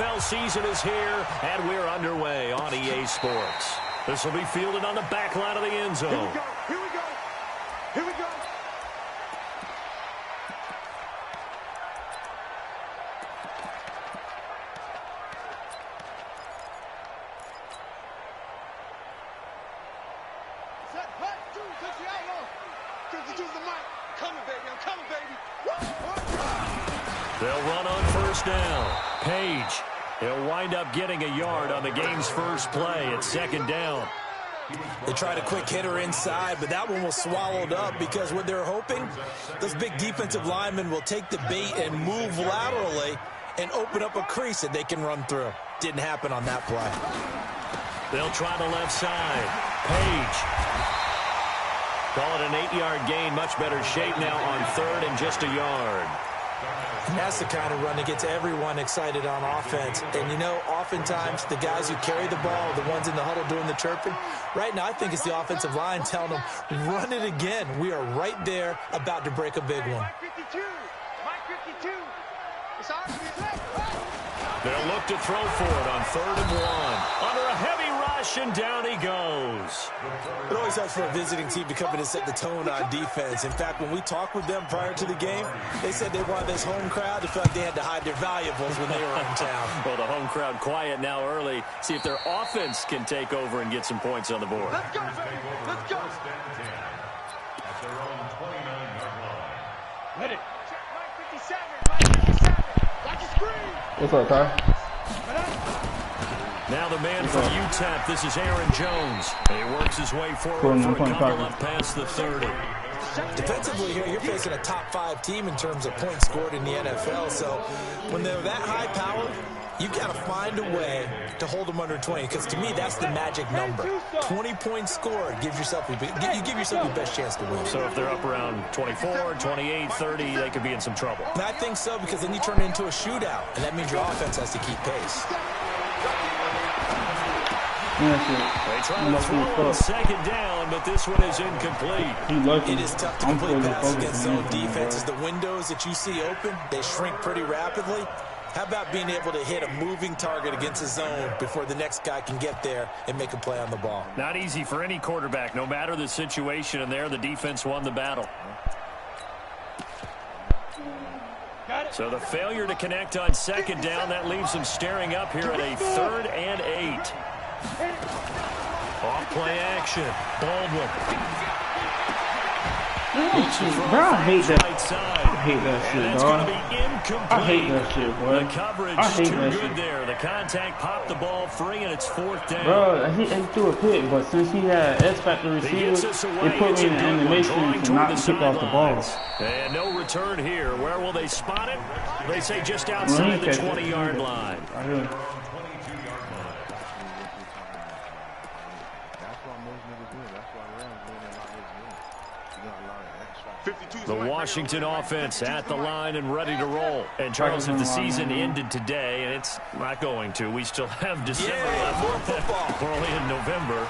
NFL season is here, and we're underway on EA Sports. This will be fielded on the back line of the end zone. Here we go. Here we go. Here we go. Set, hut, two, touch the outlaw. Choose the mic. Coming, baby. I'm coming, baby. They'll run on first down. Page. He'll wind up getting a yard on the game's first play at second down. They tried a quick hitter inside, but that one was swallowed up because what they're hoping, those big defensive linemen will take the bait and move laterally and open up a crease that they can run through. Didn't happen on that play. They'll try the left side. Page. Call it an 8-yard gain. Much better shape now on third and just a yard. That's the kind of run that gets everyone excited on offense. And, you know, oftentimes the guys who carry the ball, the ones in the huddle doing the chirping, right now I think it's the offensive line telling them, run it again. We are right there about to break a big one. Mike 52. Mike 52. It's ours. They'll look to throw for it on 3rd and 1. Under a heavy rush, and down he goes. It always helps for a visiting team to come in and set the tone on defense. In fact, when we talked with them prior to the game, they said they wanted this home crowd to feel like they had to hide their valuables when they were in town. Well, the home crowd quiet now early. See if their offense can take over and get some points on the board. Let's go, baby. Let's go. Ready. Check Mike 57. Mike 57. Watch the screen. What's up, Ty? Now the man from UTEP, this is Aaron Jones. He works his way forward for a couple up past the 30. Defensively here, you're facing a top 5 team in terms of points scored in the NFL. So when they're that high powered, you've got to find a way to hold them under 20. Because to me, that's the magic number. 20 points scored gives yourself you give yourself your best chance to win. So if they're up around 24, 28, 30, they could be in some trouble. And I think so, because then you turn it into a shootout, and that means your offense has to keep pace. They try to throw on second down, but this one is incomplete. It is tough to complete passes against zone defenses. The windows that you see open, they shrink pretty rapidly. How about being able to hit a moving target against a zone before the next guy can get there and make a play on the ball? Not easy for any quarterback, no matter the situation, and there the defense won the battle. So the failure to connect on second down, that leaves them staring up here at a 3rd and 8. Off play action. Baldwin. Bro, I hate that. I hate that shit, dog. I hate that shit, boy. The coverage I hate too that good shit. there. The contact popped the ball free, and it's 4th down. Bro, he threw a pick, but since he had X-Factor receivers, it put me in the animation to not kick off the ball. And no return here. Where will they spot it? They say just outside the 20-yard line. The Washington offense at the line and ready to roll. And Charles, if the season ended today, and it's not going to, we still have December left. We're only in November.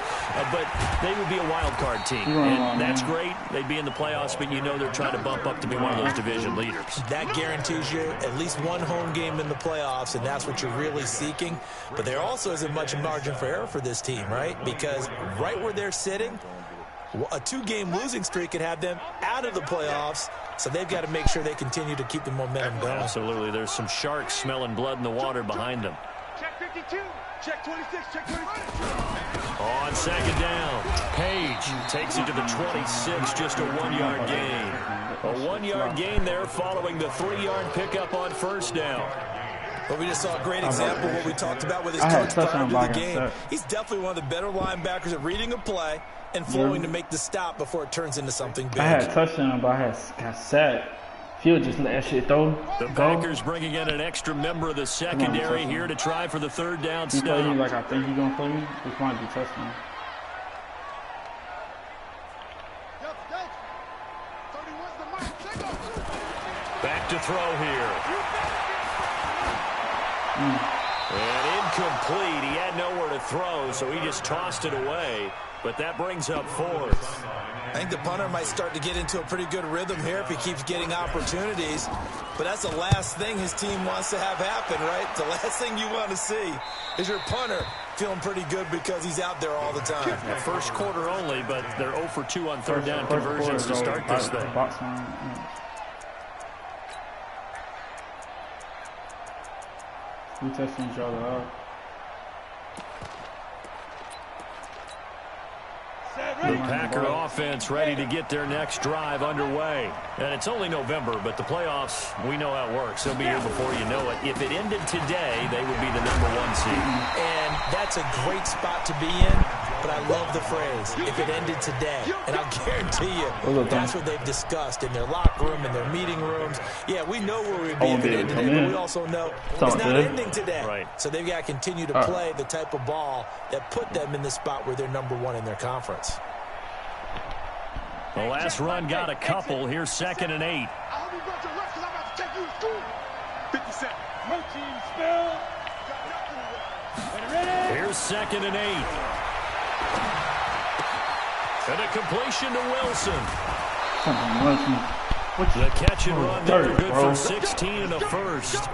But they would be a wild card team. And that's great. They'd be in the playoffs, but you know they're trying to bump up to be one of those division leaders. That guarantees you at least one home game in the playoffs, and that's what you're really seeking. But there also isn't much margin for error for this team, right? Because right where they're sitting, a 2-game losing streak could have them out of the playoffs, so they've got to make sure they continue to keep the momentum going. Absolutely. There's some sharks smelling blood in the water behind them. Check 52. Check 26. Check 26. On second down, Page takes it to the 26, just a 1-yard gain. A 1-yard gain there following the 3-yard pickup on first down. But we just saw a great example of what we talked about with his coach prior to the game. He's definitely one of the better linebackers at reading a play and flowing to make the stop before it turns into something big. I had a touchdown, but I got sacked. He'll just let that shit go. The Packers bringing in an extra member of the secondary here to try for the 3rd down stop. He stop. play me like I think he's gonna play me. This might be touchdown. Back to throw here. And incomplete. He had nowhere to throw, so he just tossed it away. but that brings up fourth. I think the punter might start to get into a pretty good rhythm here if he keeps getting opportunities. But that's the last thing his team wants to have happen, right? The last thing you want to see is your punter feeling pretty good because he's out there all the time. The first quarter only, but they're 0 for 2 on third down conversions to start this thing. We testing each other out. The Packer offense ready to get their next drive underway. And it's only November, but the playoffs, we know how it works. They'll be here before you know it. If it ended today, they would be the #1 seed. And that's a great spot to be in, but I love the phrase, if it ended today. And I'll guarantee you, that's what they've discussed in their locker room, in their meeting rooms. Yeah, we know where we'd be if it ended today, but we also know it's not ending today. Right. So they've got to continue to play the type of ball that put them in the spot where they're #1 in their conference. The last run got a couple. Here's 2nd and 8. I hope you brought your left because I'm about to take you to school. 57. No team spell. Here's 2nd and 8. And a completion to Wilson. The catch and run there, good for 16 and a first.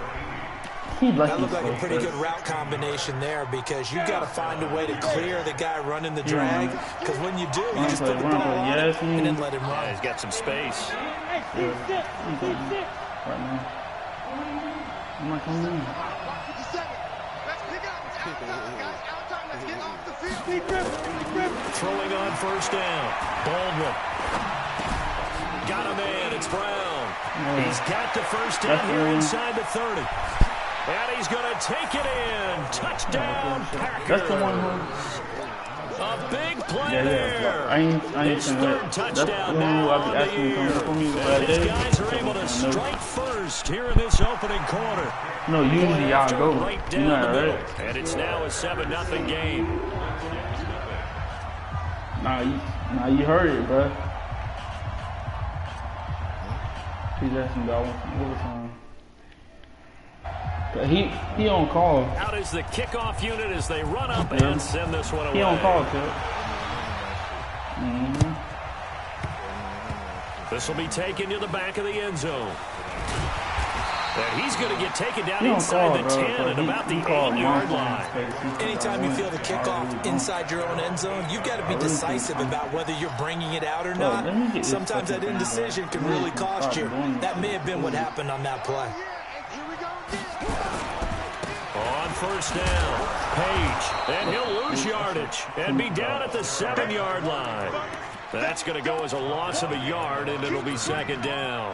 That looked like a pretty good route combination there because you got to find a way to clear the guy running the drag. Because when you do, you just put the ball on and then let him run. He's got some space. Right now. I'm not coming in. 57. Let's pick up. It's outside, guys. Outside. Let's get off the field. Throwing on first down. Baldwin. Got a man. It's Brown. He's got the first down here inside the 30. And he's going to take it in. Touchdown, Packers. That's the one A big play there. His third touchdown now on the year. These guys are able to strike first here in this opening quarter. No, usually y'all go. Right down the middle. And it's now a 7-0 game. Nah, you heard it, bro. He's asking about overtime. He on call. Out is the kickoff unit as they run up and send this one away. He on call, too. This will be taken to the back of the end zone. And he's going to get taken down inside the 10 at about the 8-yard line. Anytime you feel the kickoff inside your own end zone, you've got to be decisive about whether you're bringing it out or not. Sometimes that indecision can really cost you. That may have been what happened on that play. On first down, Page, and he'll lose yardage and be down at the 7-yard line. That's going to go as a loss of a yard, and it'll be 2nd down.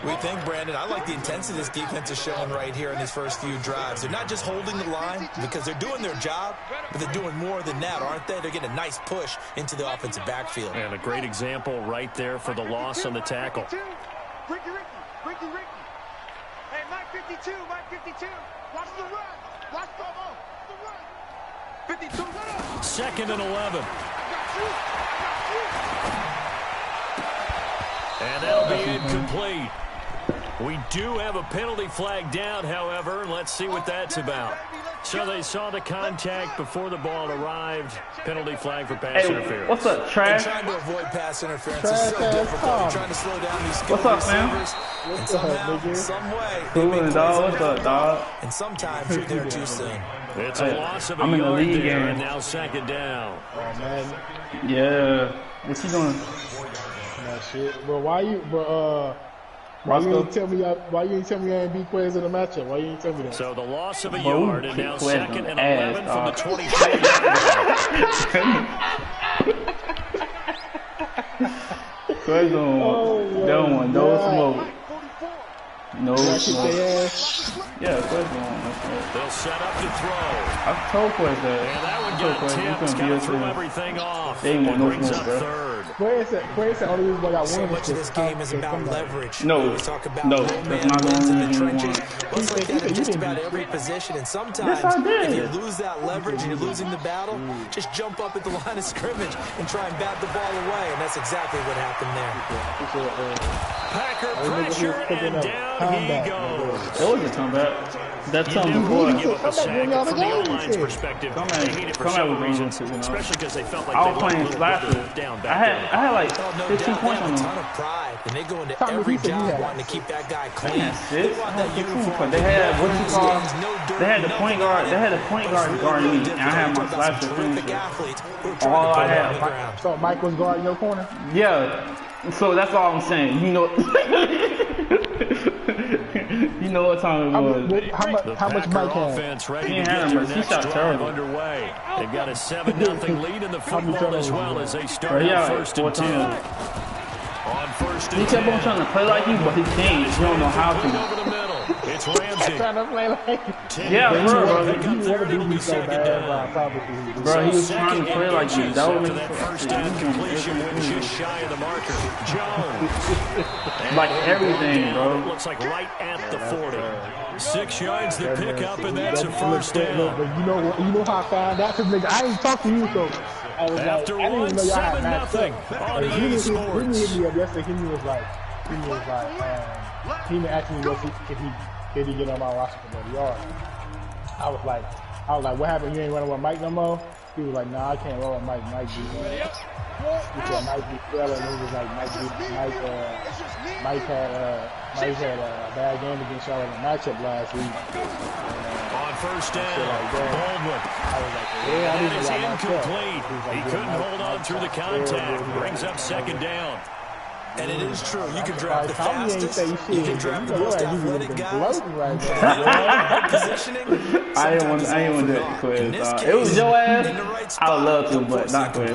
We think, Brandon, I like the intensity this defense is showing right here in these first few drives. They're not just holding the line because they're doing their job, but they're doing more than that, aren't they? They're getting a nice push into the offensive backfield. And a great example right there for the loss on the tackle. Ricky. Hey, Mike 52. Watch the run. Watch the run. 52, let up. 2nd and 11. And that'll be incomplete. We do have a penalty flag down, however. Let's see what that's about. So they saw the contact before the ball arrived. Penalty flag for pass interference. What's up, trash? Trying to avoid pass interference is so difficult. You're trying to slow down these skilled receivers. And somehow, some way, they make plays What's up, dog? and sometimes you're there too soon. It's a loss of a yard there, and now 2nd down. Oh, man. Yeah. What's he doing? That shit. Bro, why you ain't tell me I ain't beat players in the matchup? Why you ain't tell me that? So the loss of a yard, and now 2nd and 11 from the 24-yard line. Cuz on no smoke. No smoke. Yeah, Cuz on. They'll set up to throw. I told Quest that. And that one got tipped, kind of threw everything off. They ain't want no brings smoke, up bro. 3rd. Quest said only reason why I won So much of this game is about leverage. No, We talk about no, man that's not wins in the the only trenches. one. Well, it's like that in just about every position. And sometimes, Yes, I did. if you lose that leverage and you're losing the battle, just jump up at the line of scrimmage and try and bat the ball away. And that's exactly what happened there. Packer pressure and down comeback. It was a comeback. That's something before. good. Give up a sack from the O-line's perspective. They hate it for several reasons, especially because they felt like I they was playing slasher. down I back had like 15 points on a them. ton of pride, and they go into every job wanting to keep that guy clean. They want that uniform. They had what you call. They had the point guard. They had the point guard guarding me, and I had my slasher finisher. All I had. So Mike was guarding your corner? Yeah. So that's all I'm saying. You know. You know what time it was. How much Mike had? Offense ready to get their next drive underway. They've got a 7-0 lead in the football as well as they start out first and 10. On first and 10. He kept on trying to play like you, but he can't. He don't know how to. Over the middle. It's Ramsey. Trying to play like Yeah, bro. Bro, he was trying to play like you. That was that first down completion went just shy of the marker. Jones. Like everything, bro. Looks like right at the 40. 6 yards to pick up, and that's a first down. But you know how I found out? Because nigga, I ain't talked to you, so I was After like, I didn't even know y'all had matched 7-0 up. on He EA hit Sports. me up yesterday. He was like, he asked me if he get on my roster for the yard. I was like, what happened? You ain't running with Mike no more? He was like, nah, I can't roll with Mike. Mike beat me. He said Mike beat Fella, and he was like, Mike had a bad game against y'all in the matchup last week. On first down, Baldwin. I was like, yeah, I That didn't is know y'all matched up. incomplete. He couldn't hold on through the contact. Brings up second down. And it is true. You can draft the fastest. You can draft the You most know, athletic guy. right now. Positioning. I didn't want that quiz. It was your ass. I would love to, but not quiz.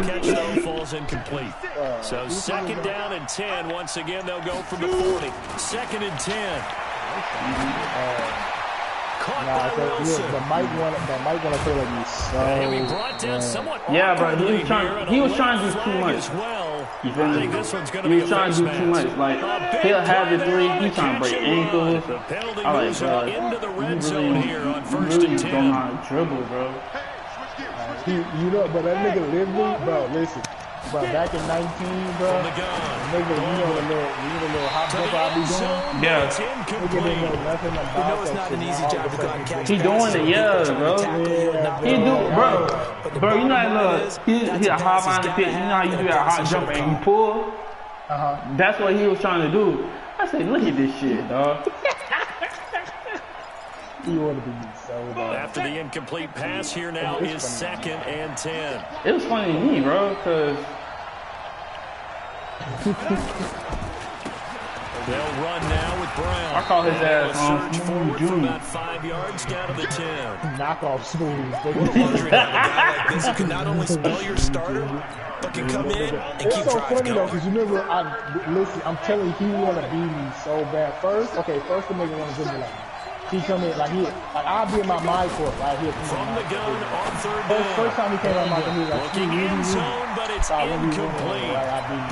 Catch though falls incomplete. So second down and 10. Once again, they'll go from the 40. Second and 10. Caught by Wilson. But Mike wanna play like me And he brought down somewhat Yeah, bro, awkwardly he was here, trying to and do a too flag much. as well. You feel I me? think this one's going to He be was a trying to do face too mask. much. Like, he'll have the three, he's trying to break ankles. The penalty I like, moves bro, into the red you zone really, here on you first really and don't 10. know how to dribble, bro. You know, but that nigga literally, bro, listen. But back in 19, bro, From the gun. nigga, you know the little hop jump I be doing? Yeah. It's Nigga incomplete. didn't know nothing about You know it's that not shit. an easy All job of a to go out and sudden, catch He doing it, yeah, bro. He do, bro, you know that little, he a high line pitch. You know how you do that hot jump and you pull? That's what he was trying to do. I said, look at this shit, dog. He wanted to be so bad. After the incomplete pass, here now is second and 10. It was funny to me, bro, because They'll run now with Brown. I call his ass Surge forward for Junior. about 5 yards down to the 10. Knock off smooth. Luxury to have a guy like this who can not only spell your starter, but can come in and It's keep so drives funny though, going. because you remember, listen, I'm telling you, he want to beat me so bad. First the nigga want to give me like, he come in, I'll be in my mind court right here. From the gun on third down. First time he came out, he was like, Looking in zone, but it's incomplete.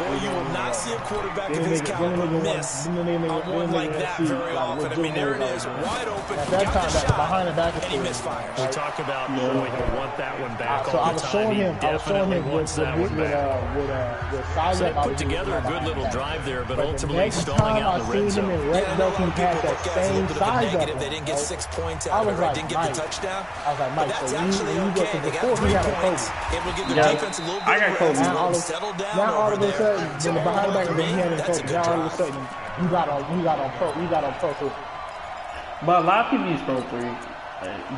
Boy, you will not see a quarterback of his caliber miss on one like that very often. I mean, there it is, wide open, got the shot, and he misfires. We talk about, boy, he'll want that one back So all I the was time. showing He him definitely wants that one back. with size So they up. put together a good little drive there, but the ultimately next stalling time out in the I red seen him zone. in red Yeah, zone, he had that guys, a same little bit of a size negative. up. They didn't get 6 points I out was of it, like, didn't get Mike. the touchdown. I was like, Mike, But so that's when actually you okay. They got before 3 he had a points. coach. Able to give the Yeah. defense a little I bit got of coach. rest, Now all of settle down now all over of a there. sudden, So when the behind back, then he had a that's a coach. good Now all of a drive. sudden, you got on pro too. but a lot of people use Pro 3.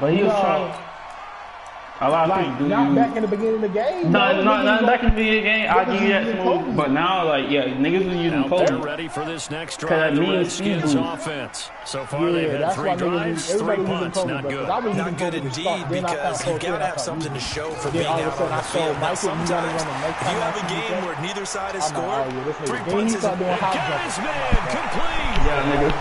But he was trying. A lot of people do Not use. back in the beginning of the game. No, not back in the video game. I'll Niggas give you that using smooth. Kobe. But now, like, yeah, niggas was using Out there Kobe. ready for this next that drive, the means speed Redskins boost. offense. So far, they've had that's 3 why drives, 3 everybody using punts, Kobe, not but good. I was using Not good Kobe to indeed, start. Then I because found you've got to have Kobe. something to show for Then being all of a out sudden on I the saw field. Now, Michael, you gotta run the next sometimes if time you I have a see game that. where neither side has I'm like, scored, oh, yeah, this 3 nigga. Then punts he is started doing hot Got jumps. his man complete. Yeah, nigga.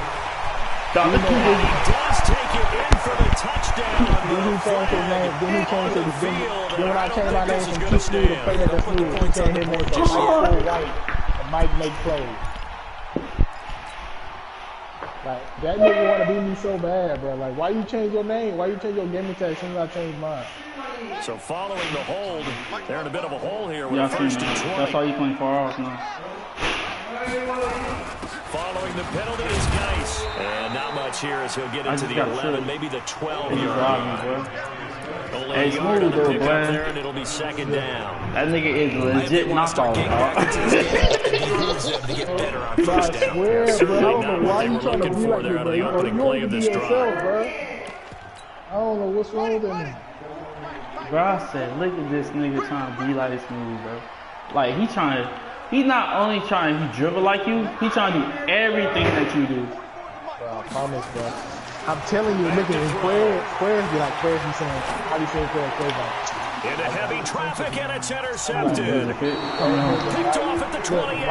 He does take it in for the touchdown. Then he changed his name. Then he changed his name. Then when I changed my name from Keith Lee to Play That That's Lee, he changed his name to Mike Full White and Mike Make Plays. Like, that nigga want to beat me so bad, bro. Like, why you change your name? Why you change your gaming tag as soon as I change mine? So following the hold, they're in a bit of a hole here with Yeah, a first and that's 20. why you playing far off now. Following the penalty is Geis. And not much here as he'll get into the 11, maybe the 12-yard. Only a yard on the pick up there, and it'll be second down. That nigga is legit knockoff, To get better on first down. Certainly not what they were looking for there on the opening play of this drive. I don't know what's wrong with him. Bro, I said, look at this nigga trying to be like Smooth, bro. Like, he not only trying to dribble like you, he trying to do everything that you do. Bro, I promise, bro. I'm telling you, look at his prayers be like prayers be saying, how do you say prayers like? Into heavy traffic, and it's intercepted. Picked off at the 28.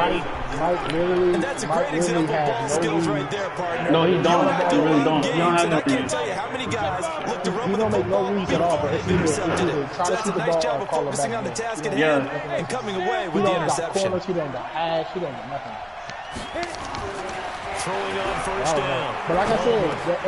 Mike literally, and that's a great example of ball skills right there, partner. No, he don't. He really don't. He don't have no I can't tell you how many guys look to run with the make no reads at all, but it's intercepted it. So that's a nice job of focusing on the task at hand and coming away with the interception. He don't got ass, he don't got nothing. Throwing on first down. But like I said,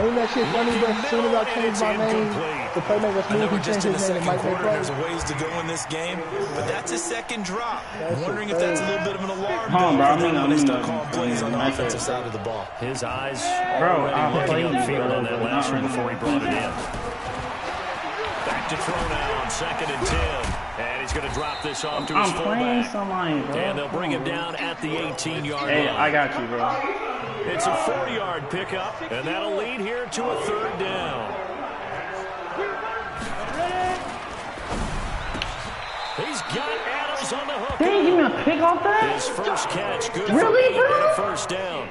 ain't that shit funny, but as soon as I changed my name to playmaker Smooth, he changed his name to Mike McCray. There's ways to go in this game, but that's his second drop. I'm wondering if that's a little bit of an alarm bell for them when they start calling plays on the offensive side of the ball. His eyes already looking upfield on that last one before he brought it in. Back to throw now on 2nd and 10. And he's going to drop this off to his fullback. And they'll bring him down at the 18-yard line. Hey, I got you, bro. It's a 40-yard pickup, and that'll lead here to a 3rd down. He's got Adams on the hook. They didn't give me a pick off that? His first catch, good really, for bro? a first down.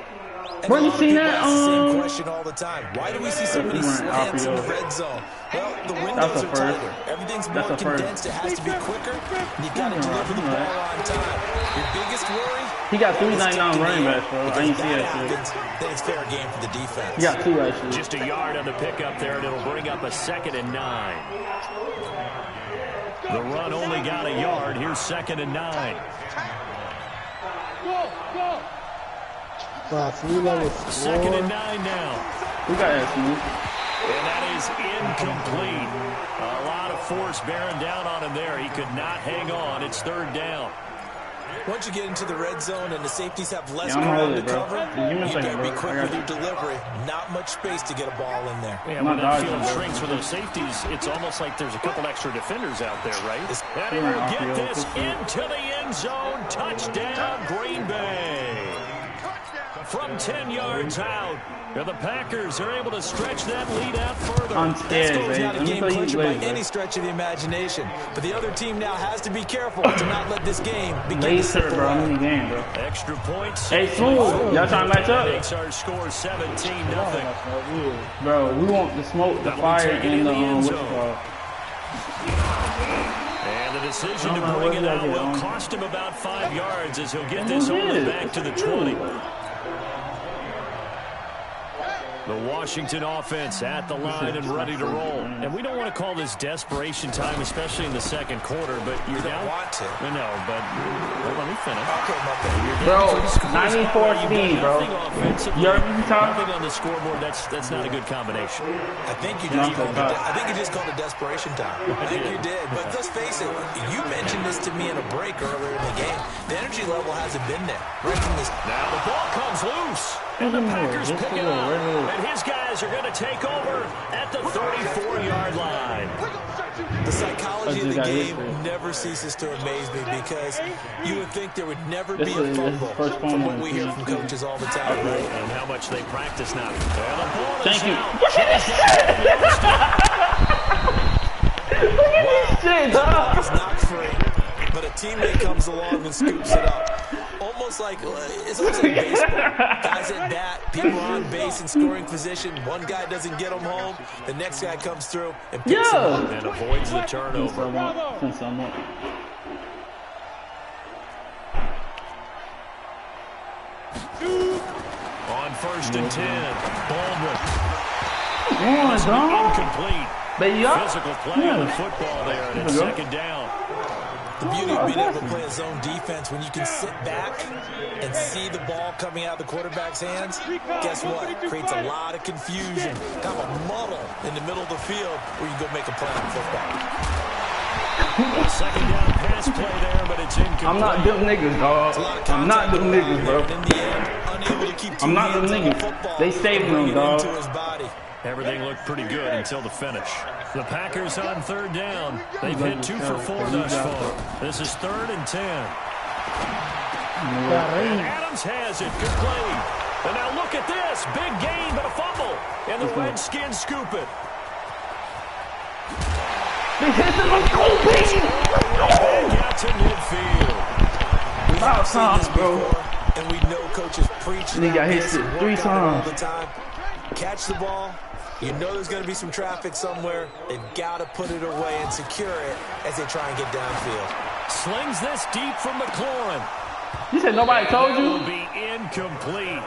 Bro, you seen that? Same question all the time. Why do we see so many slants in the red zone? Well, the windows are tighter. Everything's more condensed. It has to be quicker. And you got to deliver the ball on time. Your biggest worry? He got 399 running backs, bro. I didn't see that shit. Then it's fair game for the defense. He got 2 actually. Just a yard on the pickup there, and it'll bring up a 2nd and 9. The run only got a yard. Here's 2nd and 9. Wow, 2nd and 9 now. We got that Smooth. And that is incomplete. A lot of force bearing down on him there. He could not hang on. It's 3rd down. Once you get into the red zone and the safeties have less ground to cover, you better be quick with your delivery. Not much space to get a ball in there. Yeah, when that field shrinks for those safeties, it's almost like there's a couple extra defenders out there, right? And he will get this into the end zone. Touchdown, Green Bay. From 10 yards out, the Packers are able to stretch that lead out further. I'm scared, That's not a game clincher by bro. any stretch of the imagination. But the other team now has to be careful to not let this game begin to slip bro. away. I'm in the game, bro. Extra points. Hey, Smooth, y'all trying to match up? Makes our score 17-0. Bro, we want the smoke, the fire, and the what's it called? And the decision to bring it out will cost him about 5 yards as he'll get this only back to the 20. The Washington offense at the line and ready to roll. And we don't want to call this desperation time, especially in the 2nd quarter, but you're down. You don't want to. I know, but let me finish. Okay, my bad. Bro, 94 speed, bro. Nothing on the scoreboard. That's not a good combination. I think you just called it desperation time. I think you did. But let's face it, you mentioned this to me in a break earlier in the game. The energy level hasn't been there. Right from this. Now the ball comes loose. And the Packers pick it up. And his guys are going to take over at the 34-yard line. The psychology of the game never ceases to amaze me because you would think there would never be a fumble from what we hear from coaches all the time, right? And how much they practice now. Thank you. Look at this shit, dog. It's not free, but a teammate comes along and scoops it up. It's almost like baseball. Guys at bat, people on base in scoring position. One guy doesn't get them home. The next guy comes through and picks him up. And avoids the turnover. On 1st and 10. Baldwin. Incomplete. Physical play on the football there, and it's 2nd down. The beauty of being able to play a zone defense when you can sit back and see the ball coming out of the quarterback's hands, guess what? It creates a lot of confusion, kind of a muddle in the middle of the field where you go make a play on football. Second down pass play there, but it's incomplete. I'm not them niggas, dog. I'm not them niggas, bro. I'm not them niggas. They saved him, dog. Everything looked pretty good until the finish. The Packers on third down. They've hit 2 for 4 thus far. This is 3rd and 10. And Adams has it. Good play. And now look at this. Big gain, but a fumble. And the Redskins scoop it. Back out to midfield. About time, bro. And we know coaches preach. He got hit 3 times. Catch the ball. You know there's going to be some traffic somewhere. They've got to put it away and secure it as they try and get downfield. Slings this deep from McLaurin. You said nobody told you? Will be incomplete.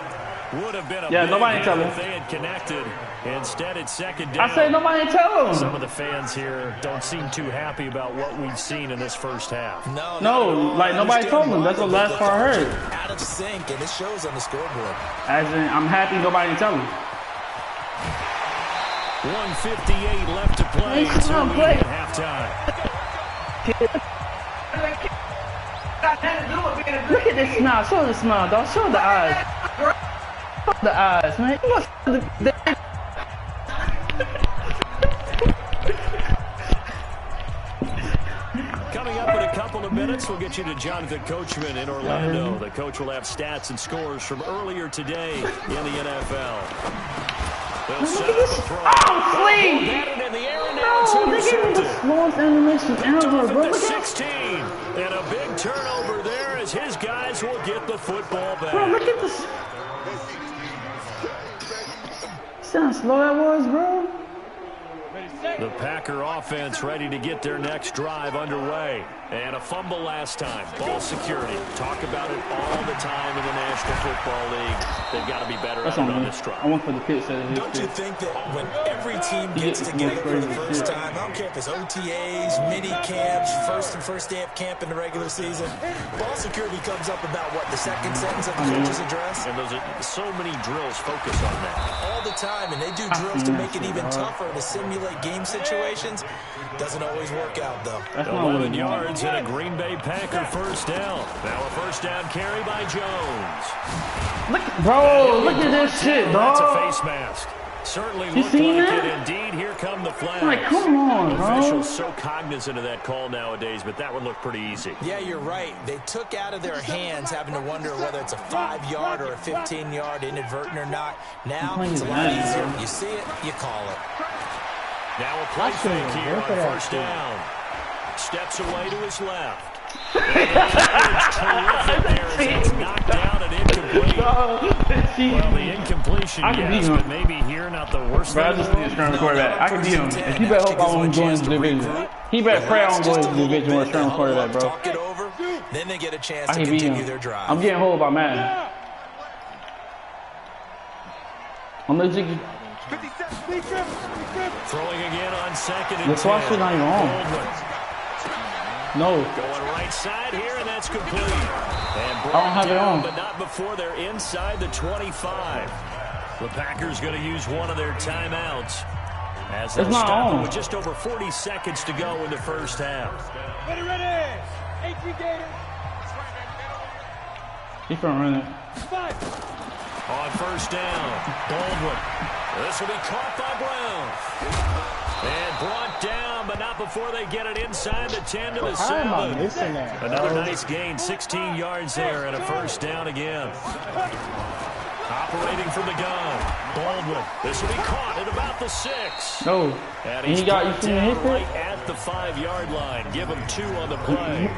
Would have been a nobody tell him. if they had connected. Instead, it's second down. I said nobody tell him. Some of the fans here don't seem too happy about what we've seen in this first half. No, like nobody told him. That's the last part I heard. Out of sync, and it shows on the scoreboard. As in, I'm happy nobody tell him. 1:58 left to play. Hey, come on, play. At halftime. Look at this smile. Show the smile, dog. Show the eyes. Show the eyes, man. Coming up in a couple of minutes, we'll get you to Jonathan Coachman in Orlando. The coach will have stats and scores from earlier today in the NFL. They'll set up a throw. Oh, sleep! In the air and now No, it's they gave me intercepted. the slowest animation ever, bro. The Look at 16. And a big turnover there as his guys will get the football back. Bro, look at this. See how slow that was, bro? The Packer offense ready to get their next drive underway. And a fumble last time. Ball security. Talk about it all the time in the National Football League. They've got to be better at it on this drive. I went for the pitch set of his Don't you think that when every team gets together for the first time, I don't care if it's OTAs, mini camps, first day of camp in the regular season, ball security comes up about what, the second sentence of the coach's address? And there's so many drills focus on that. All the time, and they do drills to make it even tougher to simulate game situations. Doesn't always work out, though. 11 yards and a Green Bay Packer first down. Now a first down carry by Jones. Look, bro, look at this shit, dog. That's a face mask. Certainly looked like it. Indeed, here come the flags. Like, come on, bro. Officials so cognizant of that call nowadays, but that one looked pretty easy. Yeah, you're right. They took out of their hands having to wonder whether it's a 5-yard or a 15-yard inadvertent or not. Now, it's a lot easier. You see it, you call it. Now a play fake here on first down. Steps away to his left. Terrific there as it's knocked down and incomplete. Well, the incompletion, yes, but maybe here not the worst thing. Bro, I just need a scrum quarterback. I can beat him. If you better hope I won't go into the division. He better pray I won't go into the division with a scrum quarterback, bro. Talk it over, then they get a chance to continue their drive. I'm getting hold by Madden. I'm legit. Throwing again on second and 10. That's why shit not even on. No. Going right side here, and that's complete. And I don't have it on. But not before they're inside the 25. The Packers going to use one of their timeouts. As they'll stop it with just over 40 seconds to go in the first half. Ready. HP Gators. He's gonna run it. On first down, Baldwin. This will be caught by Brown. And brought down, but not before they get it inside the 10 to the 7. Another nice gain, 16 yards there, and a first down again. Operating from the gun, Baldwin. This will be caught at about the 6. No. And he got you right at the 5-yard line. Give him 2 on the play.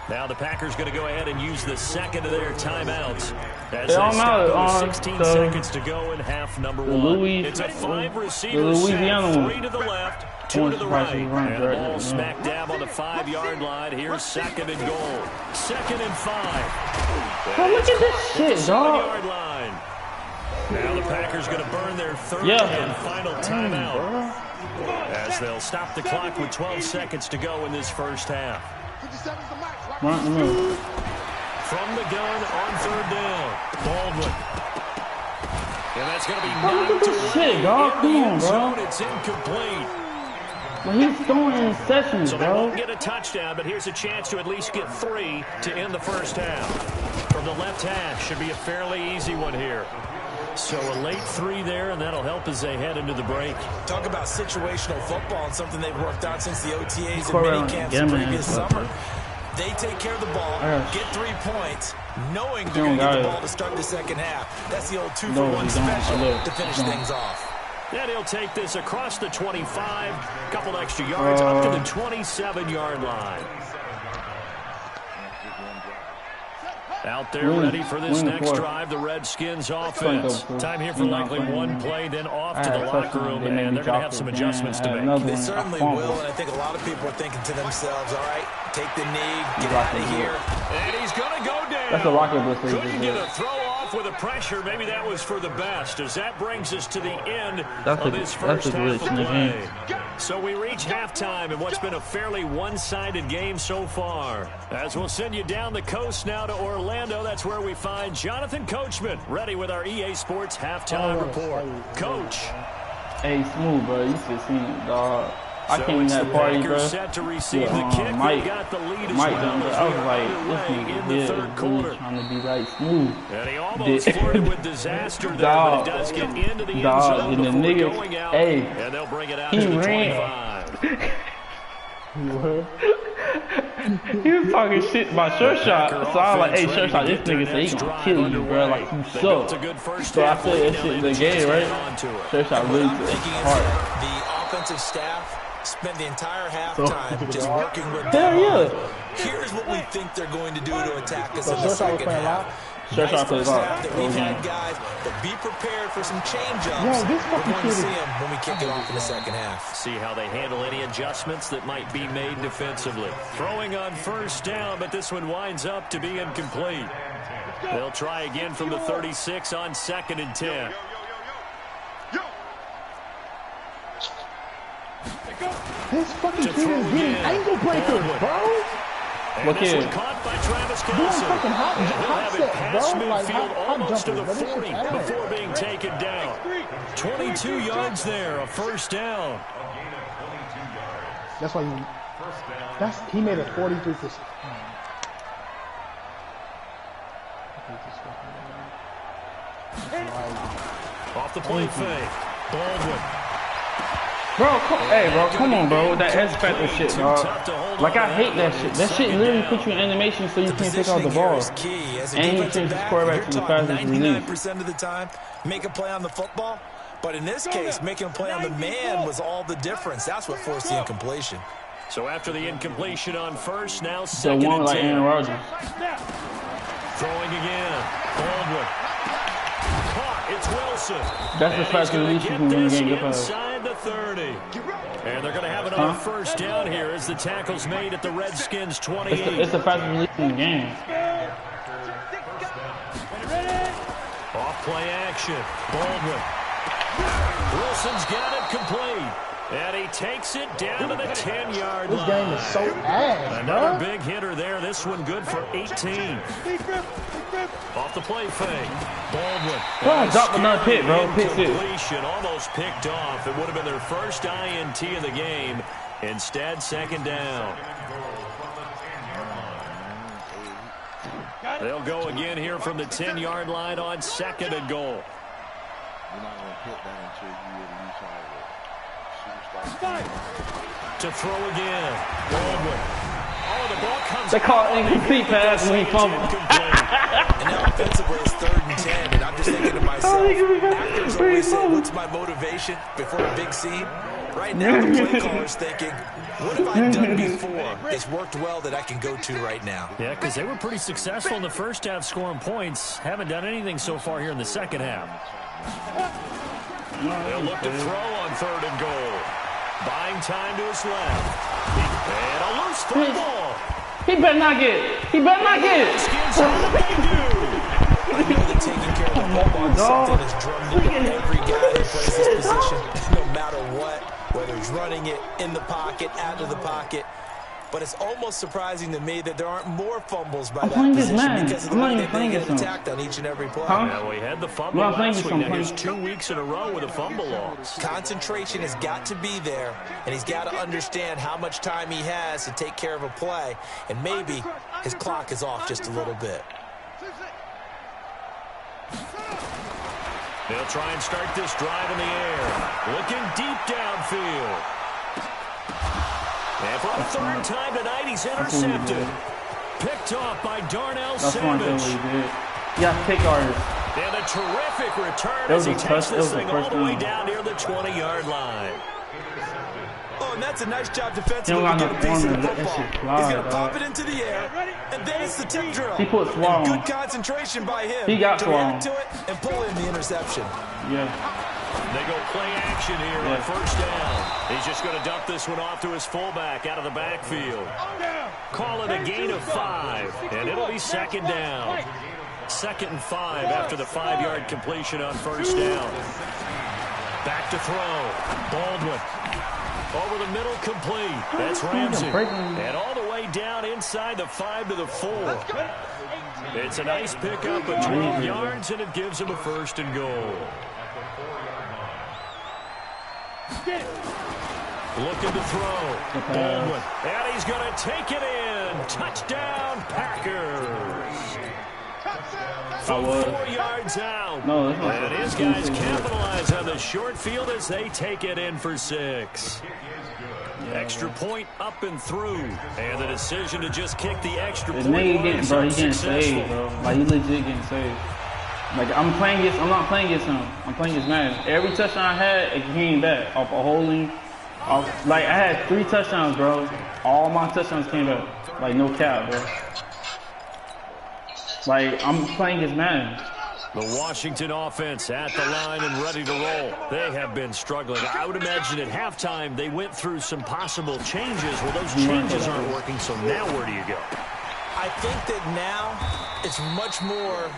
Now the Packers going to go ahead and use the second of their timeouts. As they stop with 16 seconds to go in half number 1. It's a 5-receiver set, 3 to the left, 2 to the right. And the ball smack dab on the 5-yard line. Here's second and goal. 2nd and 5. Oh, look at this shit, dog. 7-yard line. Now the Packers going to burn their third and final timeout. As they'll stop the clock with 12 seconds to go in this first half. Right, from the gun on third down, Baldwin. And that's going to be knocked away. Shit, dog. Come on, bro. It's incomplete. But he's throwing in sessions, so bro. they won't get a touchdown, but here's a chance to at least get 3 to end the first half. From the left hash, should be a fairly easy one here. So a late 3 there, and that'll help as they head into the break. Talk about situational football and something they've worked out since the OTAs and minicamps the previous summer. They take care of the ball, get 3 points, knowing they're going to get the ball to start the second half. That's the old 2-for-1 special to finish things off. And he'll take this across the 25, couple extra yards up to the 27-yard line. Out there ready for this next drive, the Redskins offense. Time here for likely one play, then off to the locker room, and they're going to have some adjustments to make. They certainly will, and I think a lot of people are thinking to themselves, all right, take the knee, get out of here. And he's going to go down. That's a rocket blitz. Couldn't get a throw off with a pressure. Maybe that was for the best, as that brings us to the end of this first half of play. So we reach halftime in what's been a fairly one-sided game so far. As we'll send you down the coast now to Orlando, that's where we find Jonathan Coachman, ready with our EA Sports halftime report. Coach. Hey, smooth, bro. You should have seen it, dog. I came in that party, bro. Set to receive the kick. Mike got the lead as well. I was like, this nigga is really trying to be like smooth. And he almost flirted with disaster there, but he does get into the end zone and the nigga, going out. hey, And they'll bring it out he to the ran. 25. He was talking shit about Sure Shot, so I was like, hey, Sure Shot, this nigga say he gonna kill you, bro, like you suck. So I said that shit in the game, right? Sure Shot really took hard. The offensive staff spent the entire halftime just working with them. Hell yeah. Here's what we think they're going to do to attack us in the second half. Sure Shot plays off. That we've had guys, but be prepared for some change-ups. We're going to see them when we kick it off in the second half. See how they handle any adjustments that might be made defensively. Throwing on first down, but this one winds up to be incomplete. They'll try again from the 36 on 2nd and 10. This fucking kid is getting ankle breakers, bro. And this one caught by Travis Kelce. Fucking hot set, Pass bro. Like, midfield almost to the 40 before before being taken down. 22 yards there, a first down. That's why he made it 43%. Off the play fake. Baldwin. Bro, come on, bro. That X Factor shit, dog. Like, I hate that shit. That shit literally puts you in animation so you can't pick out the ball. And you change the quarterback to the fastest release. 99% of the time, make a play on the football. But in this case, making a play on the man was all the difference. That's what forced the incompletion. So after the incompletion on first, now The 2nd one and like 10. Aaron Rodgers. Throwing again. Baldwin. Caught. It's Wilson. That's the fastest release you can win the game. Inside the 30. And they're going to have another first down here as the tackle's made at the Redskins 28. It's the fastest release in the game. Off play action. Baldwin. Wilson's got it complete. And he takes it down to the 10-yard line. This game is so ass, Another bro. big hitter there. This one good for 18. Off the play fake. Baldwin. Oh, drop another pick, bro. Pick six. Completion almost picked off. It would have been their first INT of the game. Instead, 2nd down. They'll go again here from the 10-yard line on 2nd and goal. You're not going to hit that until you release all of it. To throw again. Baldwin. Oh, the ball comes. They call it incomplete pass when he fumbled. And now offensively it's 3rd and 10. And I'm just thinking to myself, actors always say, what's my motivation before a big scene? Right now the play caller's thinking, what have I done before? It's worked well that I can go to right now. Yeah, because they were pretty successful in the first half scoring points. Haven't done anything so far here in the second half. They'll look to throw on 3rd and goal. Buying time to his left. And a loose football. He better not get it. He better not get it. I know that taking care of the football is something that's drummed into every guy who plays this position, no matter what, whether he's running it, in the pocket, out of the pocket. but it's almost surprising to me that there aren't more fumbles by that playing position this man. because of the I'm not way even they playing get this attacked on each and every play. Huh? Yeah, we had the fumble last week. Now here's 2 weeks in a row with a fumble loss. Concentration has got to be there, and he's got to understand how much time he has to take care of a play, and maybe his clock is off just a little bit. They'll try and start this drive in the air. Looking deep downfield. And for the third time tonight, he's intercepted. Picked off by Darnell Savage. Yeah, pick ours. And a terrific return as he takes this thing all the way down near the 20-yard line. Oh, and that's a nice job defensively to get a piece of the football. He's going to pop it into the air, and then it's the tip drill. He put Swallow. Good concentration by him. He got to react to it and pull in the interception. Yeah. They go play action here on first down. He's just going to dump this one off to his fullback out of the backfield. Call it a gain of 5, and it'll be second down. 2nd and 5 after the 5-yard completion on first down. Back to throw. Baldwin. Over the middle, complete. That's Ramsey. And all the way down inside the 5 to the 4. It's a nice pickup of 12 yards, and it gives him a 1st and goal. Looking to throw. Baldwin. And he's going to take it in. Touchdown, Packers. From 4 yards out. No, and his guys capitalize on the short field as they take it in for 6. Extra point up and through. And the decision to just kick the extra point. Nigga bro, he getting saved, bro. Like, he legit getting saved. Like, I'm not playing against him. I'm playing against man. Every touchdown I had, it came back off a holding. Like, I had 3 touchdowns, bro. All my touchdowns came back. Like, no cap, bro. Like, I'm playing against man. The Washington offense at the line and ready to roll. They have been struggling. I would imagine at halftime they went through some possible changes. Well, those changes aren't working, so now where do you go? I think that now it's much more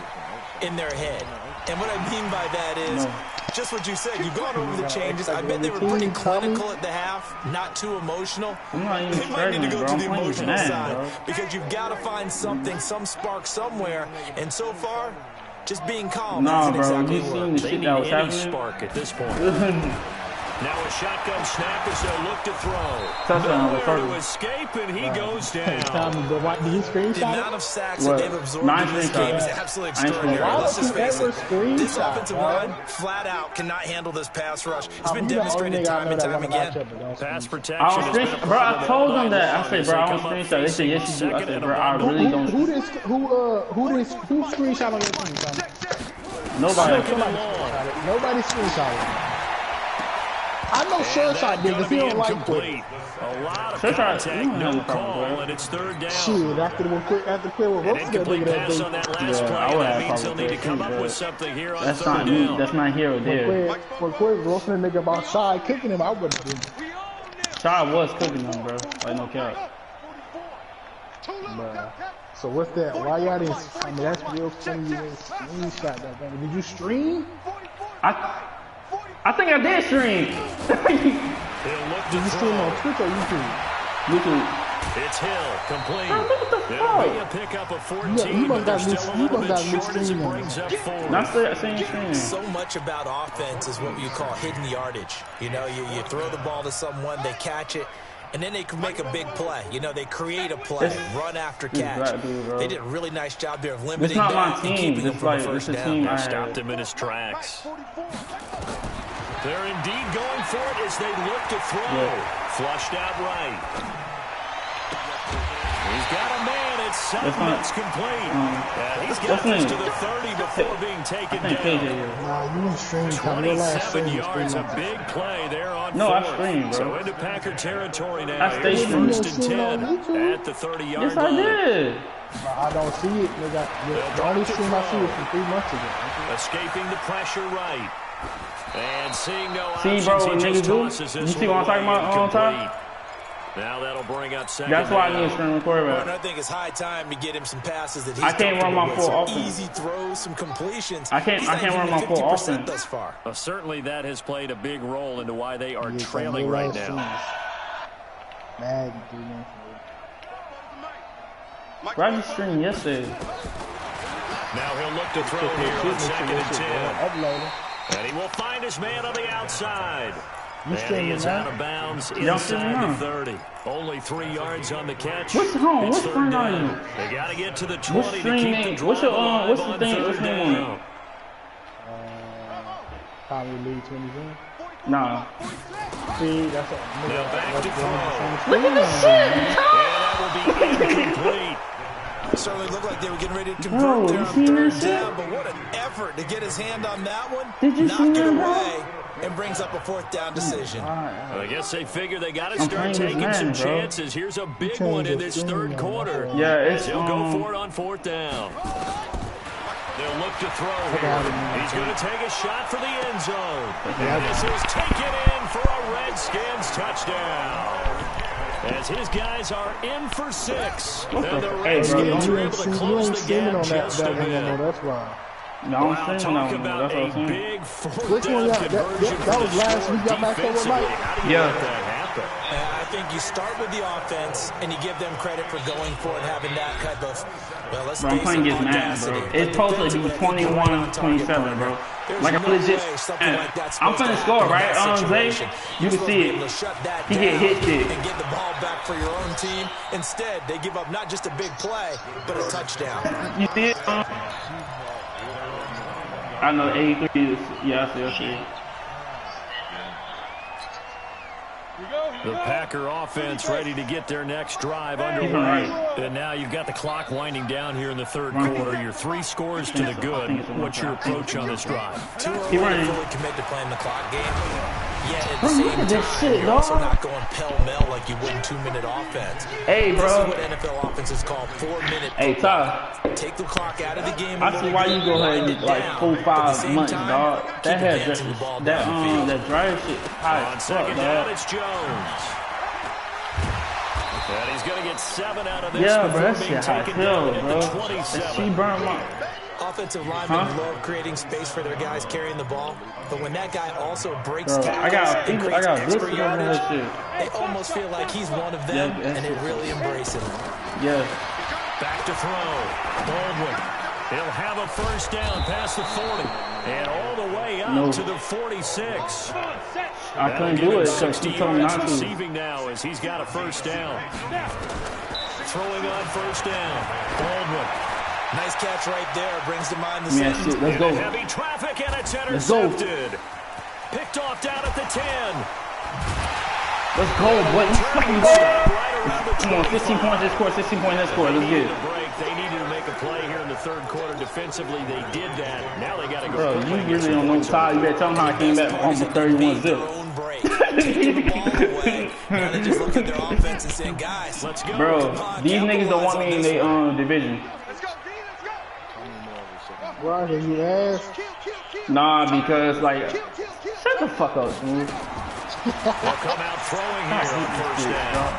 in their head. And what I mean by that is just what you said. You've gone over the changes. I bet they were pretty clinical at the half, not too emotional. They might need to go to the emotional side because you've got to find something, some spark somewhere. And so far, just being calm. Nah, bro, exactly you seen the shit that was happening? Spark at this point. Now a shotgun snap as they look to throw. Nowhere to escape, and he goes down. The amount of sacks that they've absorbed in this game is absolutely extraordinary. Let's just face it. This offensive line, flat out, cannot handle this pass rush. It's been demonstrated time and time again. Pass protection. Bro, I told them that. I said, bro, I don't screenshot. They said, yes, you do. I said, bro, I really don't. Who screenshot on your team, son? Nobody. Nobody screenshot. I know Surshot did because he don't like quick. A lot of contact, no call, and it's 3rd down. Shoot, after quick with Brooks, incomplete pass on that last play. That means he'll need to come up with something here on 3rd down. That's not here or there. For quick, roasting the nigga about Shy kicking him, I wouldn't do. Shy was cooking him, bro. Like, no cap. So what's that? Why y'all didn't? I mean, that's real funny. You didn't screenshot that thing. Did you stream? I think I did stream. Did you stream on Twitch or YouTube? YouTube. It's Hill, complete. What the fuck? It'll be a pickup of 14, you but they're still a little bit short as it brings up 4. Not the same stream. So much about offense is what you call hidden yardage. You know, you throw the ball to someone, they catch it, and then they can make a big play. You know, they create a play, run after catch. They did a really nice job there of limiting that and keeping him from the first down. They stopped him in his tracks. They're indeed going for it as they look to throw. Flushed out right. He's got a man. It's something that's complete. He's got this to the 30 before being taken down. 27 yards, a big play there on 4th. So into Packer territory now. Here's 1st and 10 at the 30-yard line. Yes, I did. I don't see it. The only stream I see is from 3 months ago. Escaping the pressure right. And seeing no options, bro, he just tosses this. You see what I'm talking about on top? Now that'll bring up 2nd. That's why I need a screen quarterback. I think it's high time to get him some passes that he's I can't run my full offense. Easy throws, some completions. I can't run my full offense thus far. Certainly that has played a big role into why they are trailing right now. Roger streamed yesterday. Now he'll look to throw here on 2nd and 10. And he will find his man on the outside. And he is out of bounds inside the 30. Only 3 yards on the catch. What's home? What's going on? They got to get to the 20 to keep the drive what's your alive what's the thing? What's the name on it? Tommy Lee 27. Nah. See, that's a now back to throw. Look at this shit. And that will be incomplete. It certainly looked like they were getting ready to convert there on 3rd down, but what an effort to get his hand on that one. Did you see that, away and brings up a 4th down decision. Well, I guess they figure they got to start taking some chances. Here's a big one in this 3rd quarter. Yeah, it's he'll go for it on 4th down. They'll look to throw here. He's going to take a shot for the end zone. And this is taken in for a Redskins touchdown. As his guys are in for 6. And the Redskins are able to close the gap just a bit. That's why. No, Wow, I'm talk saying about no. a big 4th Which one down y'all- conversion that was last week y'all back there with Mike? How do you let that happen? I think you start with the offense and you give them credit for going for it, having that type of, well, let's Bro, I'm playing against Matt, bro. It's supposed to be 21-27, bro. Like, I'm legit. I'm finna score, right? Zay? You can see it. He get hit shit. And get the ball back for your own team. Instead, they give up not just a big play, but a touchdown. You see it? I know 83 is, yeah, I see it. The Packer offense ready to get their next drive underway. And now you've got the clock winding down here in the 3rd quarter. You're 3 scores to the good. What's your approach on this drive? Too early to fully commit to playing the clock game. Yet at the Bro, look same at this time, shit, you're also dog. not going pell-mell like you would in 2-minute offense. Hey, This is bro. what NFL offenses call 4-minute Hey, football. Ty. Take the clock out of the game. I see why you go ahead and get like 4-5 months, dog. That has that drive shit high On as fuck, 2nd down, dog. it's Jones. And he's going to get 7 out of this. Yeah, bro, before that being shit high taken hell, down bro. at the That 27. she burned my. Offensive linemen love creating space for their guys carrying the ball, but when that guy also breaks Bro, I got extra blitzes on yardage, that shit. they almost feel like he's one of them, and they really embrace him. Yeah. Back to throw. Baldwin. He'll have a 1st down past the 40. And all the way up to the 46. I couldn't do it because 60 he told me yards not to. receiving now as he's got a 1st down. Throwing on 1st down. Baldwin. Nice catch right there. Brings to mind the Man, same. shit, let's go. Heavy traffic and it's Let's go. intercepted. Picked off down at the 10. Let's go, boy. Let's fucking go. Right around the Come on, 15 points this score, 16 points this score. Let's get it. They needed to make a play here in the 3rd quarter defensively. They did that. Now they got to go. Bro, you really don't know Ty. You better tell him how I came back from almost 31 zip. Now they just look at their offense and say, guys, let's go. Bro, these niggas don't want me in their division. Let's go, D, let's go. Why did you ask? Nah, because like, shut the fuck up, Smooth. They'll come out throwing here on 1st down.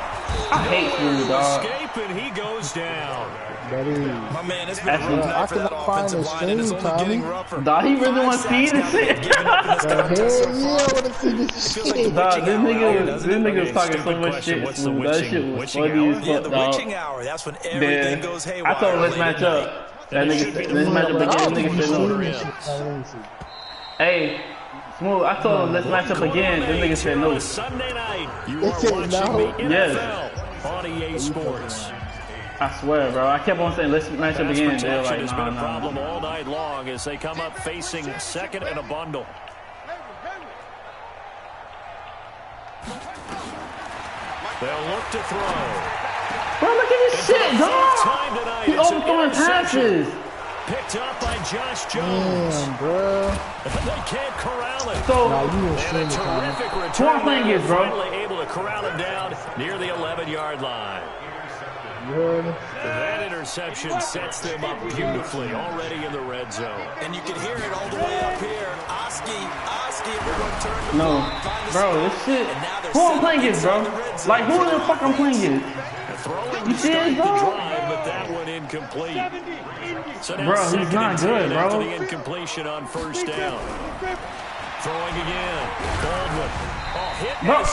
I hate Smooth, dog. Escape and he goes down. My man, it's been a rough Actually, night for that offensive line, and it's only getting rougher. Dog, he really wants to see this shit. Hell yeah, I want to see this shit. Dog, this nigga was talking so much shit, Smooth. That shit was funny as Yeah, fuck, the dog. witching hour. That's when everything goes haywire. I told him let's match up. That nigga said, let's match up again. Nigga said no. Hey, Smooth, I told him let's match up again. This nigga said no. Sunday night, you They are said watching no? the NFL on EA Sports. I swear, bro. I kept on saying let's match up Pass again. They're protection like, has been a problem nah. all night long as they come up facing 2nd and a bundle. They'll look to throw. Bro, look at this shit, dog. He overthrowing passes. Picked up by Josh Jones. Damn, bro. They can't corral it. So, Nah, you didn't And see a me, Tommy. terrific Who I'm return. playing They're against, bro? finally able to corral him down near the 11-yard line. You heard me? That interception sets them up beautifully already in the red zone. And you can hear it all the way up here. Oski, everyone turned the no, ball, find the bro, spot, this shit. and now they're Who I'm set playing up against, bro? inside the red zone. Like, who the fuck I'm playing against? Throwing You to see start it, the dog? drive, but that one incomplete. So now Bro, he's 2nd not and good, 10 bro. after the incompletion on 1st down. Throwing again. Baldwin. Bro,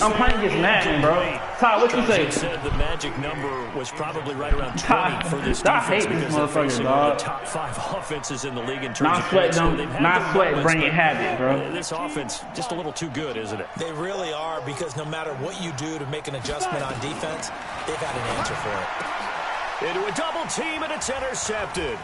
I'm playing against Madden, bro. Todd, what you say? Said the magic number was probably right around 20 for this defense. I hate this motherfucker, dog. The top 5 offenses in the league in terms of points. Not sweat, bring it habit, bro. This offense just a little too good, isn't it? They really are, because no matter what you do to make an adjustment on defense, they've got an answer for it. Into a double team, and it's intercepted.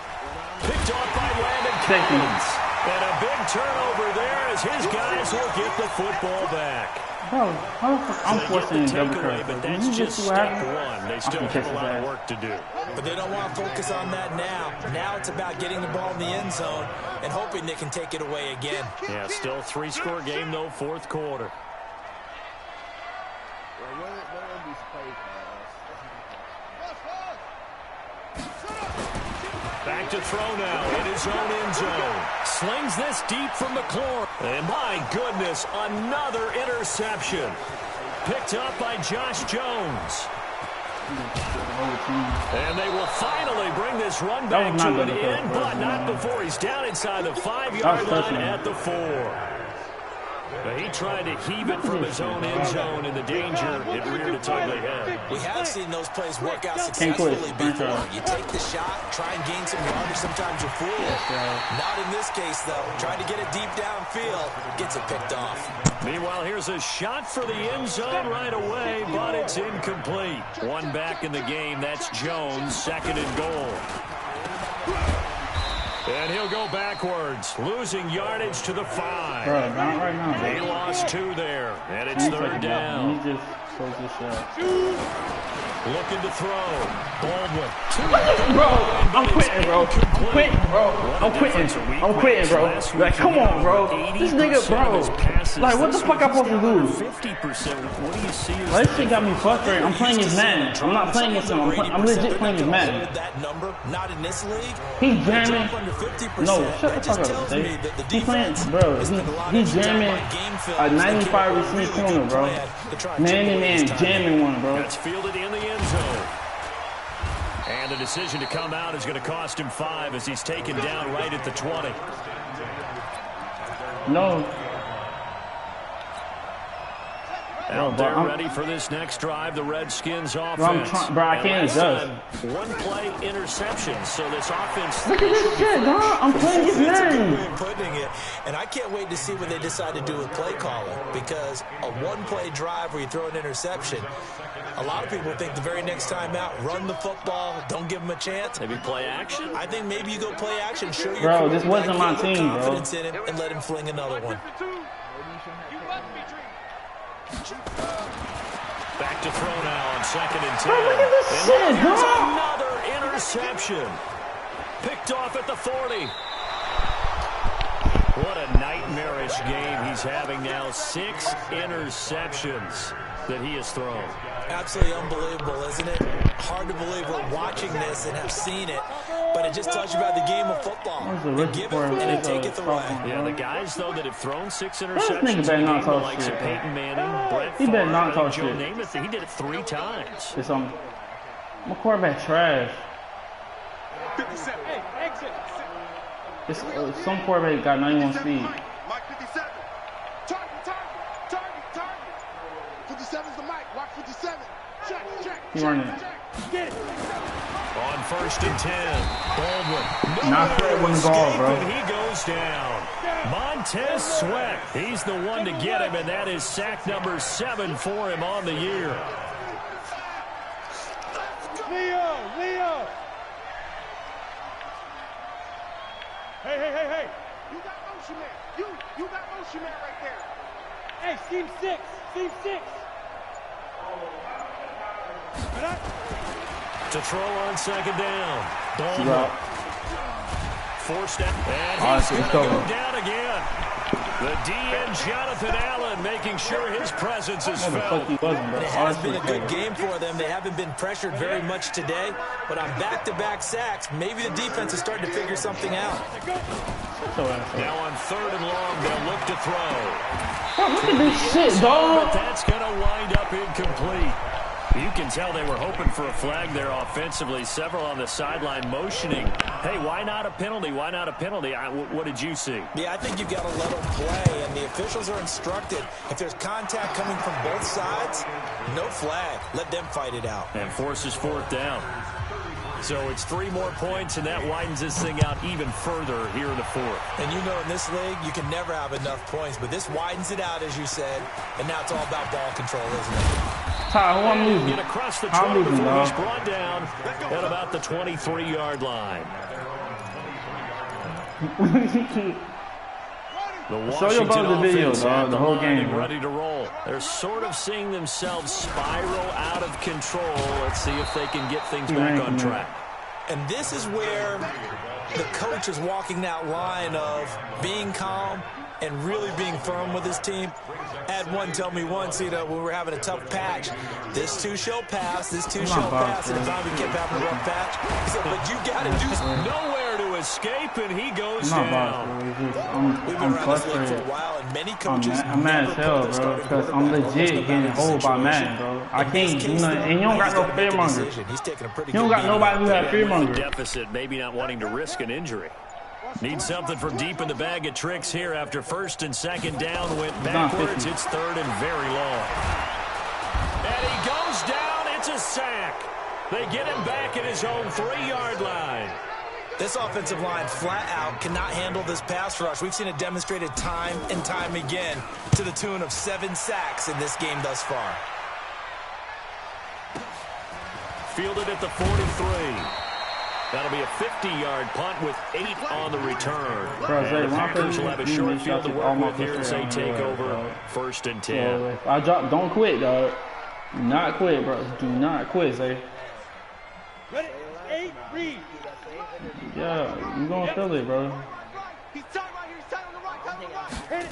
Picked off by Landon Collins. And a big turnover there as his guys will get the football back. Bro, I'm forcing a double curve. But that's just step one. They still have a lot of work to do. But they don't want to focus on that now. Now it's about getting the ball in the end zone and hoping they can take it away again. Yeah, still 3-score game, though, fourth quarter. Back to throw now in his own end zone. Slings this deep from McLaurin. And my goodness, another interception. Picked up by Josh Jones. And they will finally bring this run back to an end, but not before he's down inside the 5-yard line at the 4. But he tried to heave it from his own end zone, and the danger, it reared its ugly head. We have seen those plays work out successfully before. You take the shot, try and gain some yardage, sometimes you're fooled. Not in this case, though. Trying to get it deep downfield, gets it picked off. Meanwhile, here's a shot for the end zone right away, but it's incomplete. One back in the game, that's Jones, second and goal. And he'll go backwards, losing yardage to the 5. Bro, not right now, bro. He lost 2 there, and it's third down. He just closed this shot. Looking to throw. Baldwin. Bro, I'm quitting, bro. I'm quitting, bro. I'm quitting, bro. Like, come on, bro. This nigga, bro. Like, what the fuck I'm supposed to do? 50%. What do you see? Like, this shit got me frustrated. I'm playing his Madden. I'm not playing against him. I'm legit playing his Madden. Not in this league. He's jamming. No, shut the fuck up, Dave. He's playing, bro. He's jamming a 95 receive corner, bro. Man, jamming one, bro. That's fielded in the end zone. And the decision to come out is going to cost him 5 as he's taken down right at the 20. No. Out there ready for this next drive, the Redskins offense. Bro, I can't adjust. One play interception, so this offense... Look at this shit, dog. I'm playing his name. And I can't wait to see what they decide to do with play calling, because a one-play drive where you throw an interception, a lot of people think the very next time out, run the football, don't give them a chance. Maybe play action? I think maybe you go play action, show your bro, this wasn't my team, bro. Confidence in him and let him fling another one. Back to throw now on 2nd and 10. Bro, look at this shit, dog. Another interception. Picked off at the 40. What a nightmarish game he's having now. 6 interceptions that he has thrown. Absolutely unbelievable, isn't it? Hard to believe we're watching this and have seen it, but it just tells you about the game of football. You give it and then take it away. Yeah, the guys, though, that have thrown 6 interceptions in the game, the likes of Peyton Manning, Brett He better not talk Joe shit. Namath, he did it 3 times. It's my quarterback trash. 57. Hey, exit. It's, some quarterback got 91 speed. Mike 57. Target. 57's the Mike. Watch 57. Check. He running. Get it. On 1st and 10, Baldwin. Not fair when the ball, bro. And he goes down. Montez Sweat. He's the one to get him, and that is sack number 7 for him on the year. Leo. Hey. You got motion man. You got motion man right there. Hey, scheme 6. To throw on 2nd down. Baldwin. Forced out. And he's going to go down again. The DN, Jonathan Allen, making sure his presence is felt. It has been a good game for them. They haven't been pressured very much today, but on back-to-back sacks, maybe the defense is starting to figure something out. Now on 3rd and long, they'll look to throw. Bro, look at this shit, dog. But that's going to wind up incomplete. You can can tell they were hoping for a flag there offensively. Several on the sideline motioning. Hey, why not a penalty? Why not a penalty? What did you see? Yeah, I think you've got to let them play, and the officials are instructed. If there's contact coming from both sides, no flag. Let them fight it out. And forces 4th down. So it's 3 more points, and that widens this thing out even further here in the 4th. And you know in this league, you can never have enough points, but this widens it out, as you said, and now it's all about ball control, isn't it? I'm losing. Get across the 20 before he's brought down at about the 23-yard line. The Washington offense at the whole game ready to roll. They're sort of seeing themselves spiral out of control. Let's see if they can get things back on track. And this is where the coach is walking that line of being calm and really being firm with his team. I had one tell me once, you know, when we were having a tough patch, this too shall pass, this too shall pass, and if we kept having a rough patch, he said, but you got to do nowhere to escape, and he goes down. We've been around this league for a while, and many coaches I'm mad as hell, bro, because I'm legit getting hold by man, bro. I can't, you know, and you don't got no fearmonger. You don't got nobody who has fearmonger. Deficit, maybe not wanting to risk an injury. Need something from deep in the bag of tricks here after 1st and 2nd down. Went backwards. It's 3rd and very long. And he goes down. It's a sack. They get him back at his own 3-yard line. This offensive line flat out cannot handle this pass rush. We've seen it demonstrated time and time again to the tune of 7 sacks in this game thus far. Fielded at the 43. That'll be a 50-yard punt with 8 on the return. And the Packers will have a short field to work with here as they take over 1st and 10. I drop, don't quit, dog. Do not quit, bro. Do not quit, Zay. Ready? 8, read. Yeah, you gonna feel it, bro. He's tied right here. He's tied on the right.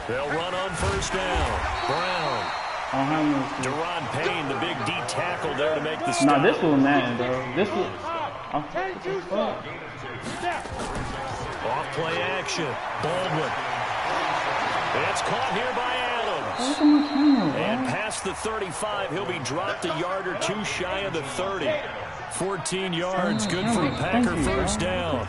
They'll run on 1st down. Brown. Deron Payne, the big D tackle there to make the stop. Nah, this was man, bro. This was... Off play action. Baldwin. It's caught here by Adams. And past the 35, he'll be dropped a yard or 2 shy of the 30. 14 yards, good for a Packer 1st down.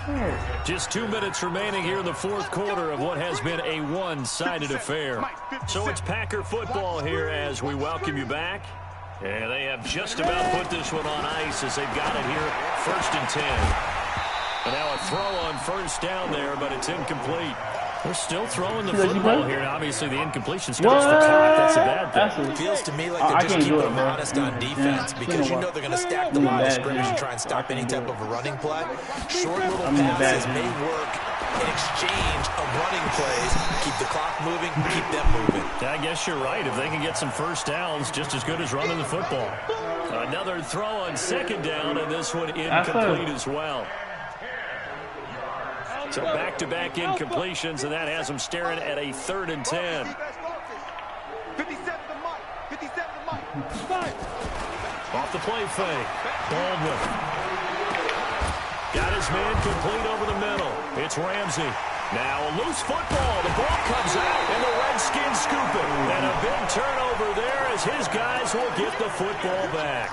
Just 2 minutes remaining here in the 4th quarter of what has been a one-sided affair. So it's Packer football here as we welcome you back. And they have just about put this one on ice as they've got it here 1st and 10. And now a throw on 1st down there, but it's incomplete. They're still throwing the football here. And obviously, the incompletion starts the clock. That's a bad thing. It feels to me like they're just keeping them honest on defense because you know they're going to stack the line of scrimmage and try and stop any type of a running play. Short little passes may work in exchange of running plays. Keep the clock moving, keep them moving. I guess you're right. If they can get some 1st downs, just as good as running the football. Another throw on 2nd down, and this one incomplete as well. So back-to-back incompletions, and that has them staring at a 3rd and 10. 57 to Mike. 57 to Mike. Off the play fake. Baldwin. Got his man complete over the middle. It's Ramsey. Now a loose football. The ball comes out, and the Redskins scoop it. And a big turnover there as his guys will get the football back.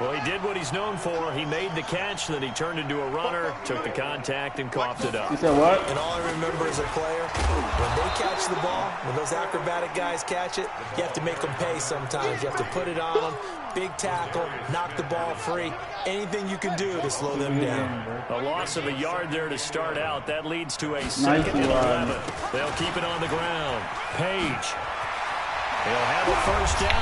Well, he did what he's known for. He made the catch, then he turned into a runner, took the contact, and coughed it up. You said what? And all I remember as a player, when they catch the ball, when those acrobatic guys catch it, you have to make them pay sometimes. You have to put it on them, big tackle, knock the ball free. Anything you can do to slow them down. A loss of a yard there to start out. That leads to a 2nd and 11. They'll keep it on the ground. Page. They'll have a 1st down.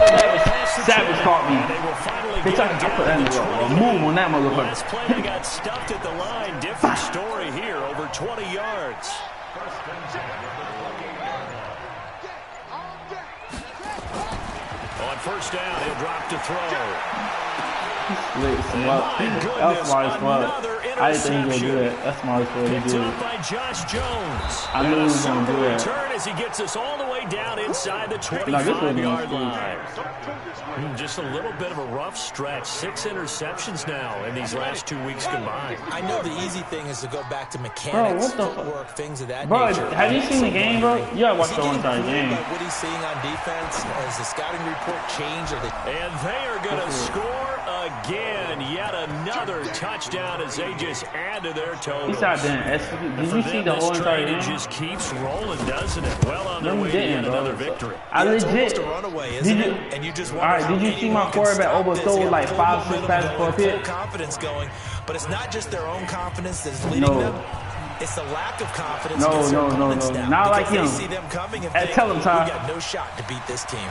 Savage caught me. They will finally They tried to put that in the move on that motherfucker. Last play, they got stuffed at the line. Different story here. Over 20 yards. On 1st down, he'll drop to throw. That's smart as fuck. I didn't think he would do that. That's smart as fuck. Picked up by Josh Jones. I knew he was going to do that. Return as he gets us all the way way down inside the 25-yard line. Just a little bit of a rough stretch. 6 interceptions now in these last 2 weeks combined. I know the easy thing is to go back to mechanics, footwork, things of that nature. Bro, have you seen the game, bro? You gotta watch the entire game. What he's seeing on defense, has the scouting report changed? And they are going to score again. Yet another touchdown as they just add to their total. He's out there. Did you see the whole entire game? It just keeps rolling, doesn't it? Well on their way to yet another victory. I legit. Did you? And you just alright, did you see my quarterback overthrow like 5-6 passes for a pick? Confidence going, but it's not just their own confidence that's leading them. It's the lack of confidence. No. Not like him. Tell him, Ty. We got no shot to beat this team.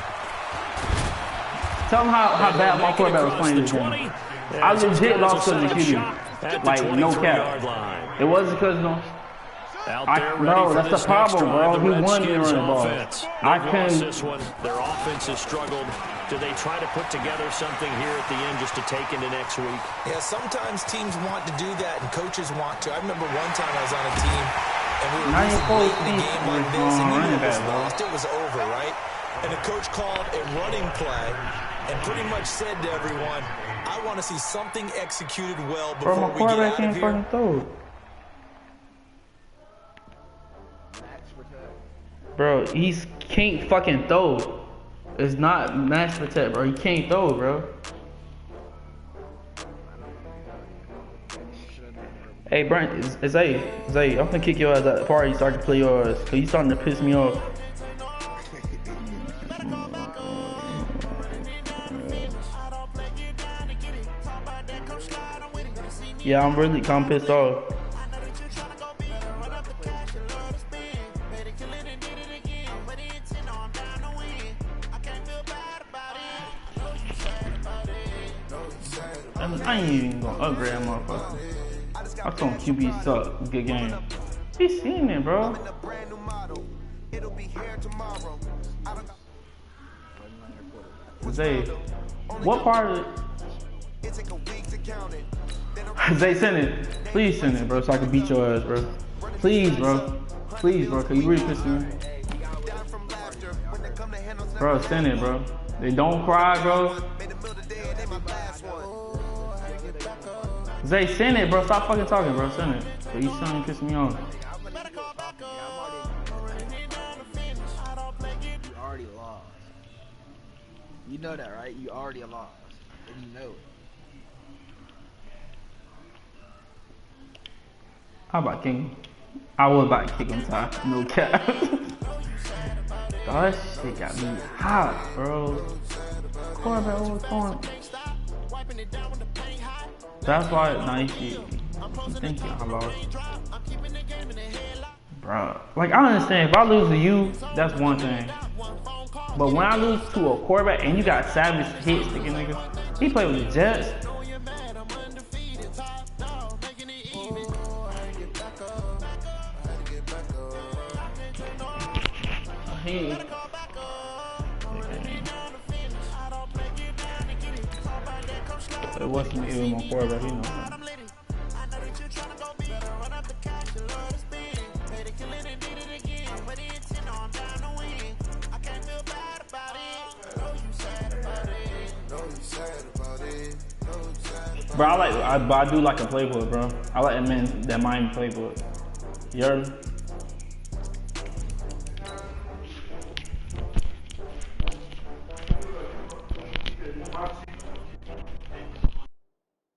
Tell him how bad my quarterback was playing this game. I legit lost to the QB. Like, no cap. It wasn't because, no, that's the problem, bro. He won the running ball. I couldn't. This one, their offense has struggled. Do they try to put together something here at the end just to take into next week? Yeah, sometimes teams want to do that and coaches want to. I remember one time I was on a team and we were losing late in the game like this and you knew it was lost. It was over, right? And the coach called a running play and pretty much said to everyone, I want to see something executed well before we get out of here. Bro, he can't fucking throw. It's not max protect, bro. He can't throw, bro. Hey, Brent, Zay, I'm gonna kick your ass at the party so I can play yours. Cause you starting to piss me off. Yeah, I'm really kind of pissed off. I ain't even gonna upgrade that motherfucker. I told him QB suck. Good game. He's seen it, bro. Zay, what part of it? Zay, send it. Please send it, bro, so I can beat your ass, bro. Please, bro. Please, bro, cause you really pissing me. Bro, send it, bro. They don't cry, bro. Zay, send it, bro. Stop fucking talking, bro. Send it. But you starting to piss me off. You already lost. You know that, right? You already lost. And you know it. How about kick him? I was about to kick him, Ty. No cap. That shit got me hot, bro. Quarterback overthrowing. That's why, nice shit. I'm thinking I lost. Bro, like, I understand. If I lose to you, that's one thing. But when I lose to a quarterback and you got savage hit sticking niggas, he played with the Jets. It wasn't even my quarterback, you know. Bro, I do like a playbook, bro. I like that Miami playbook. You heard?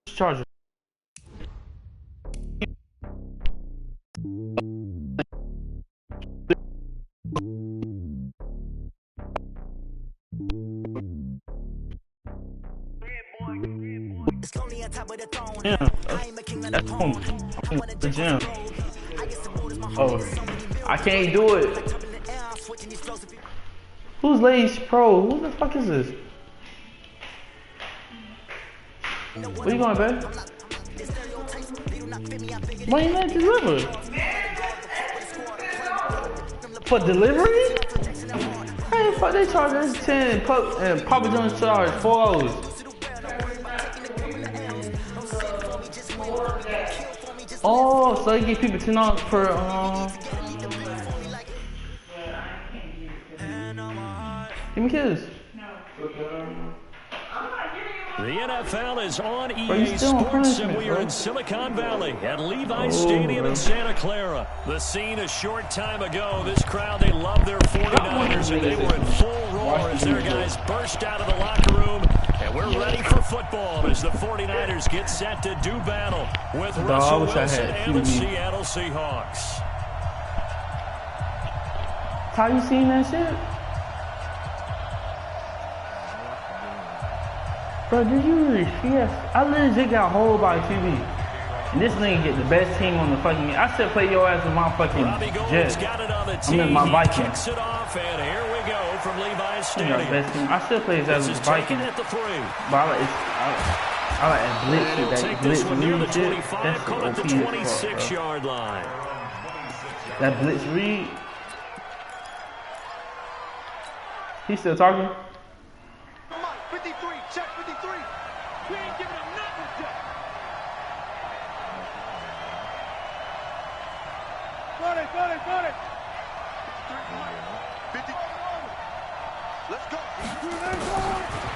Charger. Yeah, that's home. The gym. Oh, I can't do it. Who's Lace Pro? Who the fuck is this? Where you going, babe? Why you not deliver? For delivery? Hey, fuck, they charge us 10 and Papa John's charge 4 hours. Oh, so you give people $10 per Give me his. The NFL is on EA Sports, and we are in Silicon Valley at Levi's Stadium in Santa Clara. The scene a short time ago. This crowd, they love their 49ers, and they were in full roar as their guys burst out of the locker room. And we're ready for football as the 49ers get set to do battle with Russell Wilson and the Seattle Seahawks. How you seen that shit? Bro, did you really see that? I legit got hold by TV. And this nigga get the best team on the fucking game. I still play your ass with my fucking Jets. I'm in my Vikings. Kicks it off, and here we go from Levi's Stadium. I still play his ass with Vikings. But I like that blitz shit, that blitz read shit. That's call it the 26-yard line. That blitz read. He's still talking? 53, check 53. We ain't giving him nothing, Jeff. Got it. 50. Let's go.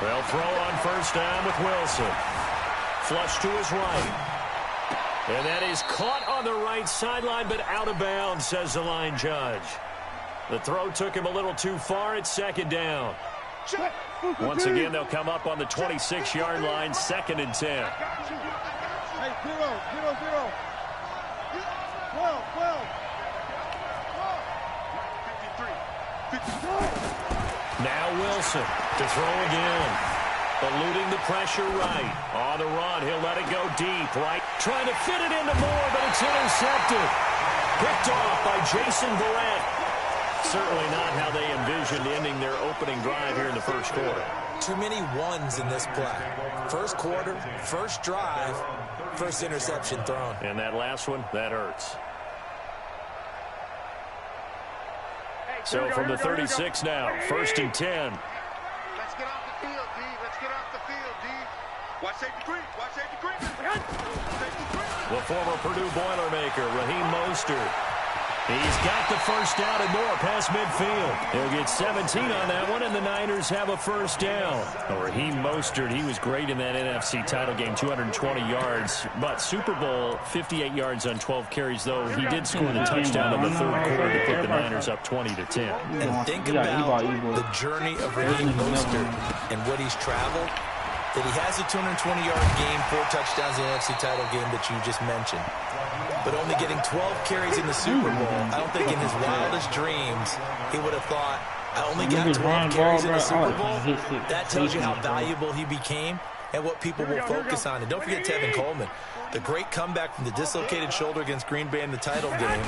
They'll throw on first down with Wilson. Flush to his right. And that is caught on the right sideline, but out of bounds, says the line judge. The throw took him a little too far. It's second down. Once again, they'll come up on the 26-yard line, 2nd and 10. Hey, 0. 12. 53. Now Wilson to throw again. Eluding the pressure right. On the run, he'll let it go deep right. Trying to fit it into Moore, but it's intercepted. Picked off by Jason Barrett. Certainly not how they envisioned ending their opening drive here in the first quarter. Too many ones in this play. First quarter, first drive, first interception thrown. And that last one, that hurts. So from the 36 now, 1st and 10. Let's get off the field, D. Watch safety green. The former Purdue Boilermaker, Raheem Mostert. He's got the first down and more past midfield. He'll get 17 on that one, and the Niners have a first down. Raheem Mostert, he was great in that NFC title game, 220 yards. But Super Bowl, 58 yards on 12 carries, though. He did score the touchdown in the third quarter to put the Niners up 20-10. And think about the journey of Raheem Mostert and what he's traveled. That he has a 220-yard game, 4 touchdowns in the NFC title game that you just mentioned. But only getting 12 carries in the Super Bowl, I don't think in his wildest dreams he would have thought, I only got 12 carries in the Super Bowl. That tells you how valuable he became and what people will focus on. And don't forget Tevin Coleman, the great comeback from the dislocated shoulder against Green Bay in the title game.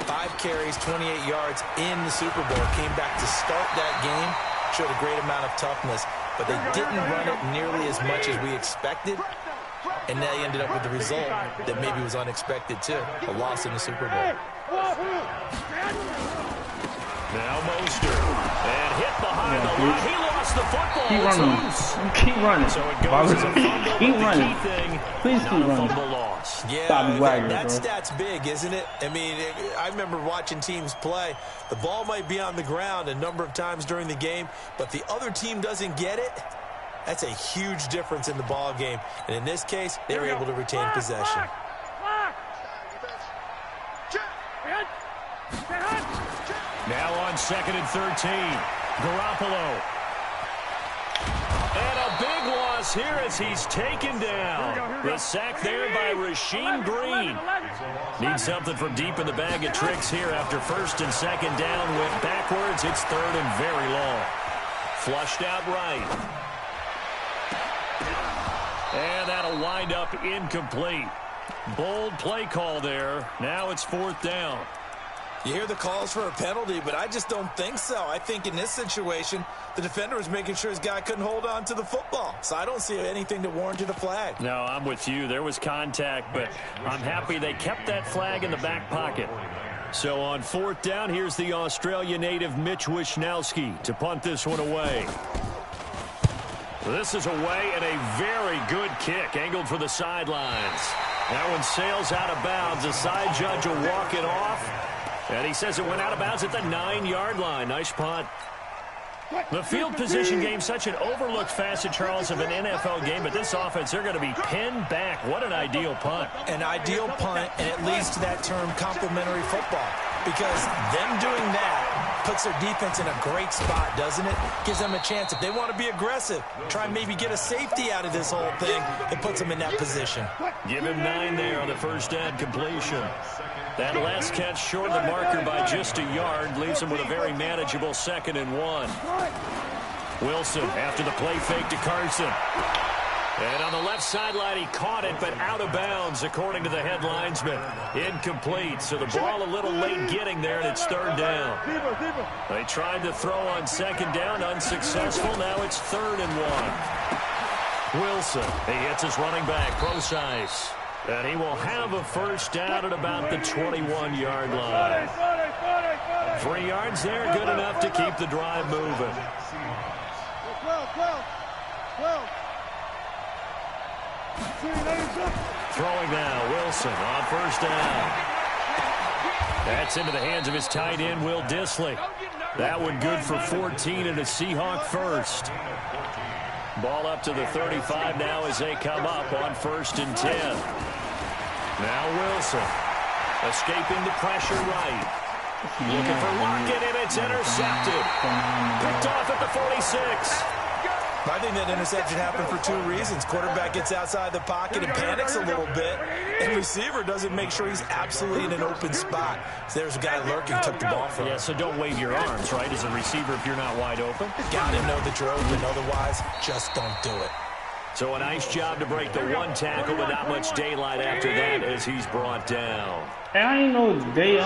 5 carries, 28 yards in the Super Bowl. Came back to start that game, showed a great amount of toughness. But they didn't run it nearly as much as we expected. And they ended up with the result that maybe was unexpected, too. A loss in the Super Bowl. Now Mostert. And hit behind the line. He lost the football. Keep running. Keep running. So it goes as a fumble. Keep running. The key thing, please not keep a running. fumble loss. Yeah, that stat's big, isn't it? I mean, I remember watching teams play. The ball might be on the ground a number of times during the game, but the other team doesn't get it. That's a huge difference in the ball game. And in this case, they were able to retain possession. Now on 2nd and 13. Garoppolo. And a big loss here as he's taken down. The sack there by Rasheem Green. Needs something from deep in the bag of tricks here after 1st and 2nd down. Went backwards. It's 3rd and very long. Flushed out right. And that'll wind up incomplete. Bold play call there. Now it's 4th down. You hear the calls for a penalty, but I just don't think so. I think in this situation, the defender was making sure his guy couldn't hold on to the football. So I don't see anything that warranted a flag. No, I'm with you. There was contact, but I'm happy they kept that flag in the back pocket. So on 4th down, here's the Australia native Mitch Wishnowsky to punt this one away. This is away and a very good kick, angled for the sidelines. That one sails out of bounds. The side judge will walk it off. And he says it went out of bounds at the 9-yard line. Nice punt. The field position game, such an overlooked facet, Charles, of an NFL game, but this offense, they're going to be pinned back. What an ideal punt. An ideal punt, and it leads to that term complementary football, because them doing that puts their defense in a great spot, doesn't it? Gives them a chance. If they want to be aggressive, try and maybe get a safety out of this whole thing, it puts them in that position. Give him 9 there on the first down completion. That last catch short of the marker by just a yard leaves him with a very manageable 2nd and 1. Wilson after the play fake to Carson. And on the left sideline, he caught it, but out of bounds, according to the head linesman. Incomplete, so the ball a little late getting there, and it's 3rd down. They tried to throw on 2nd down, unsuccessful. Now it's 3rd and 1. Wilson, he hits his running back, Procise. And he will have a first down at about the 21-yard line. 3 yards there, good enough to keep the drive moving. Throwing now, Wilson on first down. That's into the hands of his tight end, Will Dissly. That one good for 14 and a Seahawk first. Ball up to the 35 now as they come up on 1st and 10. Now Wilson escaping the pressure right. Looking for Lockett, and it's intercepted. Picked off at the 46. I think that interception happened for 2 reasons. Quarterback gets outside the pocket and panics a little bit, and receiver doesn't make sure he's absolutely in an open spot. So there's a guy lurking, took the ball from him. Yeah, so don't wave your arms, right, as a receiver if you're not wide open. Got to know that you're open. Otherwise, just don't do it. So a nice job to break the 1 tackle, but not much daylight after that as he's brought down. Hey, I didn't know they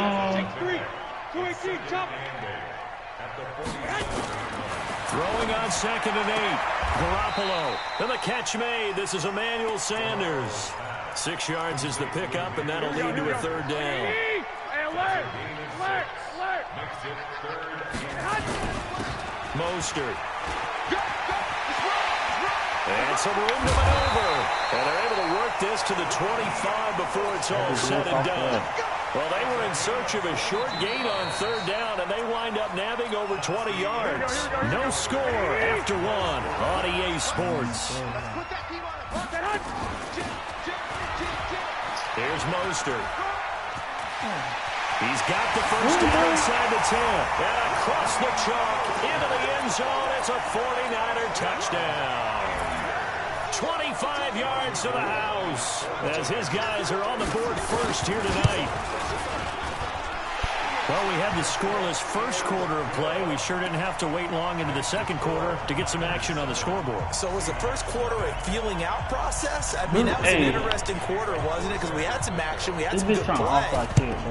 Throwing on 2nd and 8. Garoppolo. And the catch made. This is Emmanuel Sanders. 6 yards is the pickup, and that'll lead to a 3rd down. Mostert. And some room to maneuver. And they're able to work this to the 25 before it's all said and done. Well, they were in search of a short gain on 3rd down, and they wind up nabbing over 20 yards. No score after 1 on EA Sports. Here's Mostert. He's got the first down inside the 10. And across the chalk into the end zone. It's a 49er touchdown. 25 yards to the house as his guys are on the board first here tonight. Well, we had the scoreless first quarter of play. We sure didn't have to wait long into the 2nd quarter to get some action on the scoreboard. So was the first quarter a feeling out process? I mean, that was an interesting quarter, wasn't it? Because we had some action, we had some good play.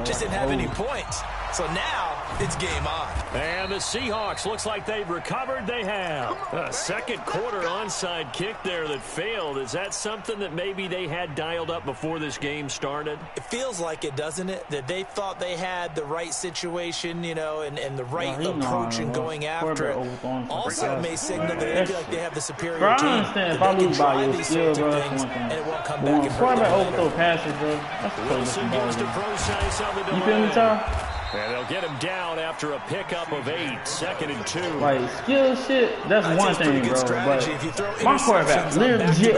Just didn't have any points. So now it's game on. And the Seahawks, looks like they've recovered. They have. A 2nd quarter onside kick there that failed. Is that something that maybe they had dialed up before this game started? It feels like it, doesn't it? That they thought they had the right situation, you know, and the right approach in going after it. Also may signal that they feel like they have the superior team. I understand if I lose by your skill, bro, that's one thing. And it won't come back and quarterback overthrow passes, bro. That's the Wilson goes to Procise on the delay. You feel me, Ty? And they'll get him down after a pickup of 8, 2nd and 2. Like, skill shit, that's one thing, bro. But my quarterback literally legit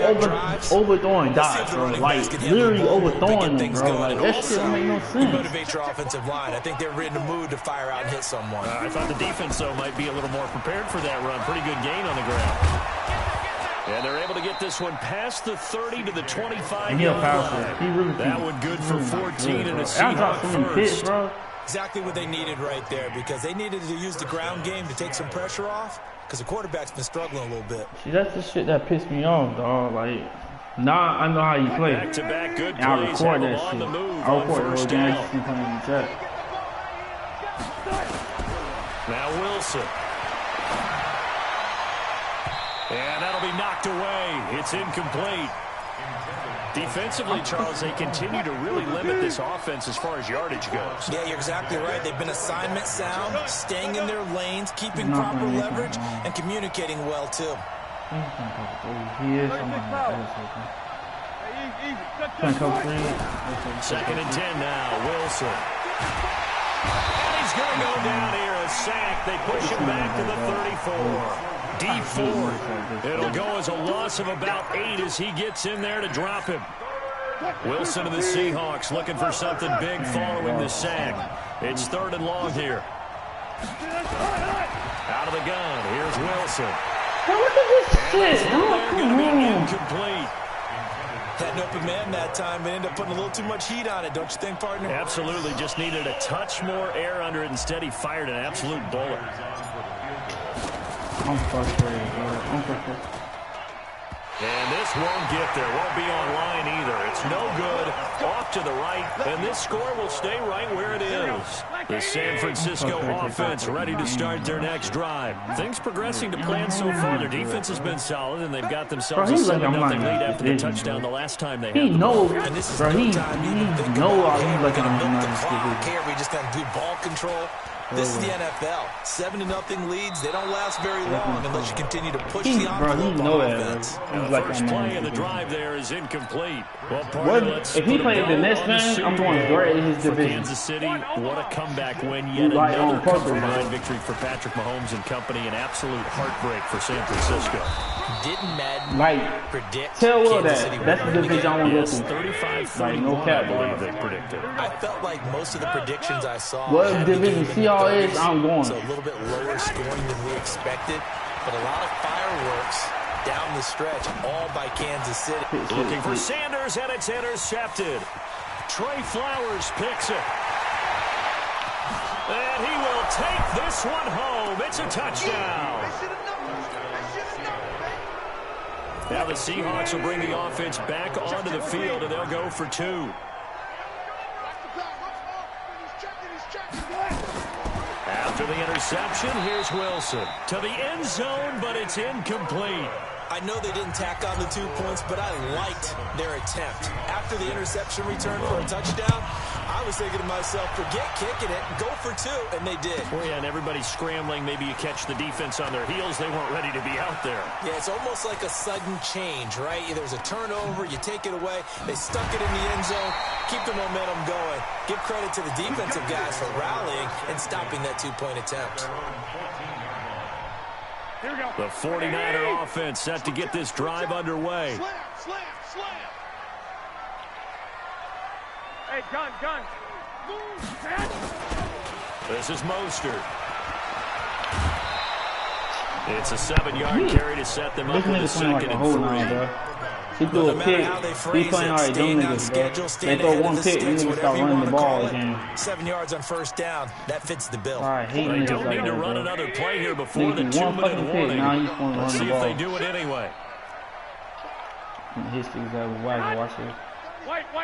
overthrowing dots, bro. Like, literally overthrowing them, bro. Like, that shit don't make no sense. Motivate your offensive line. I think they're in the mood to fire out and hit someone. I thought the defense, though, might be a little more prepared for that run. Pretty good gain on the ground. And they're able to get this one past the 30 to the 25-yard line. That one good for 14 and a Seahawk first. Exactly what they needed right there, because they needed to use the ground game to take some pressure off, because the quarterback's been struggling a little bit. See, that's the shit that pissed me off, dog. Like, now I know how you play. Back-to-back good plays. I record that shit. I record the whole game. Now Wilson. And that'll be knocked away. It's incomplete. Defensively, Charles, they continue to really limit this offense as far as yardage goes. Yeah, you're exactly right. They've been assignment sound, staying in their lanes, keeping proper leverage, and communicating well, too. He is Second and 10 now, Wilson. And he's going to go down here, a sack. They push him back to the 34. D4. It'll go as a loss of about 8 as he gets in there to drop him. Wilson of the Seahawks looking for something big following the sack. It's 3rd and long here. Out of the gun. Here's Wilson. Look at this shit. They're going to be incomplete. Had an open man that time, but ended up putting a little too much heat on it, don't you think, partner? Absolutely. Just needed a touch more air under it. Instead, he fired an absolute bullet. I'm frustrated, bro. I'm frustrated. And this won't get there. Won't be online either. It's no good. Off to the right. And this score will stay right where it is. The San Francisco offense ready to start their next drive. Things progressing to plan so far. Their defense has been solid, and they've got themselves a 7-0 lead after the touchdown the last time they had the ball. And this is bro, he know he's looking at the clock here. We just got to do ball control. This is the NFL. 7-0 leads. They don't last very long unless you continue to push the envelope on offense. The first play of the drive there is incomplete. Well, if he played the next man, I'm going great in his division. Kansas City, what a comeback win. Yet another combined victory for Patrick Mahomes and company. An absolute heartbreak for San Francisco. Didn't Madden predict tell Will Kansas that. City That's the division I want to go to. 35-31, no cap, I believe they predicted. I felt like most of the predictions I saw. What division CR is, I'm going. So a little bit lower scoring than we expected, but a lot of fireworks down the stretch, all by Kansas City. Looking for Sanders, and it's intercepted. Trey Flowers picks it. And he will take this one home. It's a touchdown. Now the Seahawks will bring the offense back onto the field, and they'll go for 2. After the interception, here's Wilson to the end zone, but it's incomplete. I know they didn't tack on the 2 points, but I liked their attempt. After the interception return for a touchdown, I was thinking to myself, forget kicking it, go for 2, and they did. Well, yeah, and everybody's scrambling. Maybe you catch the defense on their heels. They weren't ready to be out there. Yeah, it's almost like a sudden change, right? There's a turnover, you take it away. They stuck it in the end zone, keep the momentum going. Give credit to the defensive guys for rallying and stopping that 2-point attempt. The 49er offense set to get this drive underway. Slam. Hey, gun. This is Mostert. It's a 7-yard carry to set them up with a 2nd and 3. He threw a pick. He's playing already, them niggas, bro. They throw one pick, these niggas start running the ball again. 7 yards on first down. That fits the bill. Alright, They don't need to run another play here before the 2-minute warning. Let's see if they do it anyway. His things out of whack. Watch this.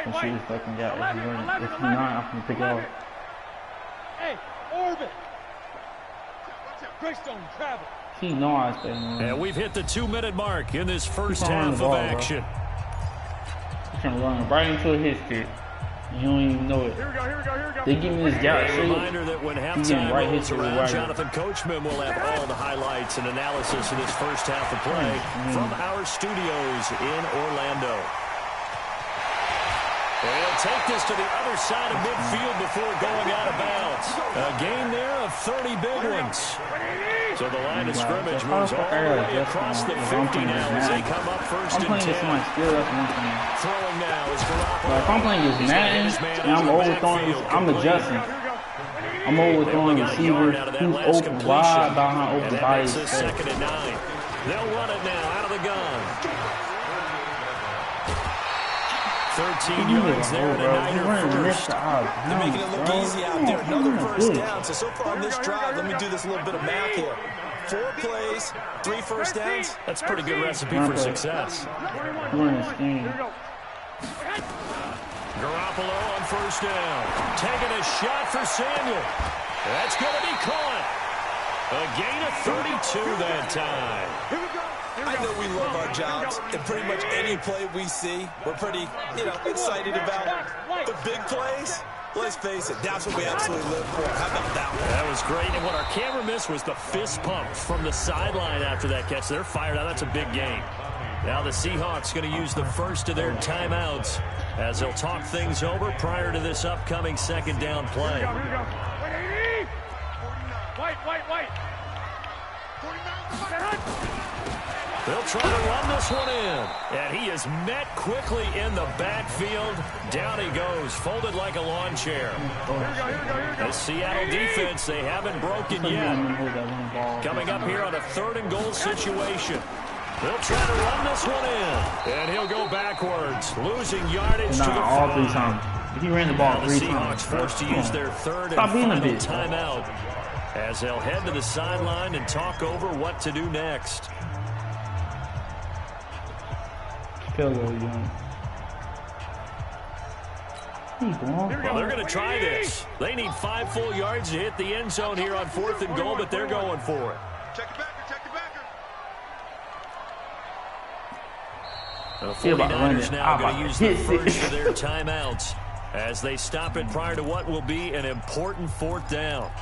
And see this fucking guy. If he's not, I'm gonna pick it off. Hey, Orbit. Greystone travel. He knows that, man. And we've hit the 2-minute mark in this first half of action. He's trying to run right into a hit stick. You don't even know it. Here we go. They give me this guy. A reminder that when halftime right rolls history around, right. Jonathan Coachman will have all the highlights and analysis of this first half of play from our studios in Orlando. They'll take this to the other side of midfield before going out of bounds. A gain there of 30 big ones. So the line of scrimmage moves all the way across the 50 now as they come up first and 10. Throwing now is Garoppolo. If I'm playing against Madden and I'm overthrowing, I'm adjusting. I'm overthrowing receivers. Who's open wide behind open bodies. It's 2nd and 9. They'll run it now out of the gun. 13 yards there and a Niner first. They're making it look easy out there. Another first down. So far on this drive, let me do this little bit of math here. 4 plays, 3 first downs. That's a pretty good recipe for success. Garoppolo on first down. Taking a shot for Samuel. That's going to be caught. A gain of 32 that time. I know we love our jobs, and pretty much any play we see, we're pretty, excited about. The big plays, let's face it, that's what we absolutely live for. How about that one? That was great, and what our camera missed was the fist pump from the sideline after that catch. They're fired out. That's a big gain. Now the Seahawks going to use the first of their timeouts as they'll talk things over prior to this upcoming 2nd down play. They'll try to run this one in. And he is met quickly in the backfield. Down he goes, folded like a lawn chair. The Seattle defense, they haven't broken yet. Coming up here on a 3rd and goal situation. They'll try to run this one in. And he'll go backwards, losing yardage to the all 3 times. He ran the ball 3 times. The Seahawks forced to use their 3rd and final timeout as they'll head to the sideline and talk over what to do next. Field goal, young. Well, they're going to try this. They need 5 full yards to hit the end zone here on 4th and goal, but they're going for it. Check it back. The 49ers now going to use the first of their timeouts as they stop it prior to what will be an important 4th down.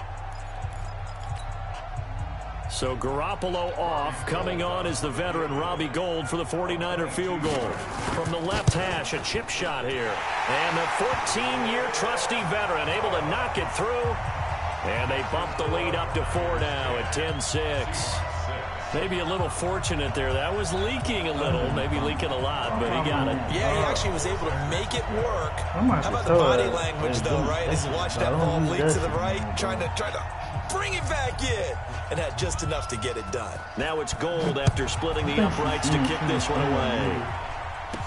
So Garoppolo off. Coming on is the veteran Robbie Gould for the 49er field goal. From the left hash, a chip shot here. And the 14-year trusty veteran able to knock it through. And they bump the lead up to 4 now at 10-6. Maybe a little fortunate there. That was leaking a little, maybe leaking a lot, but he got it. Yeah, he actually was able to make it work. How about the body language, though, right? As you watch that ball leak to the right, trying to bring it back in, and had just enough to get it done. Now it's Gould after splitting the uprights to kick this one away.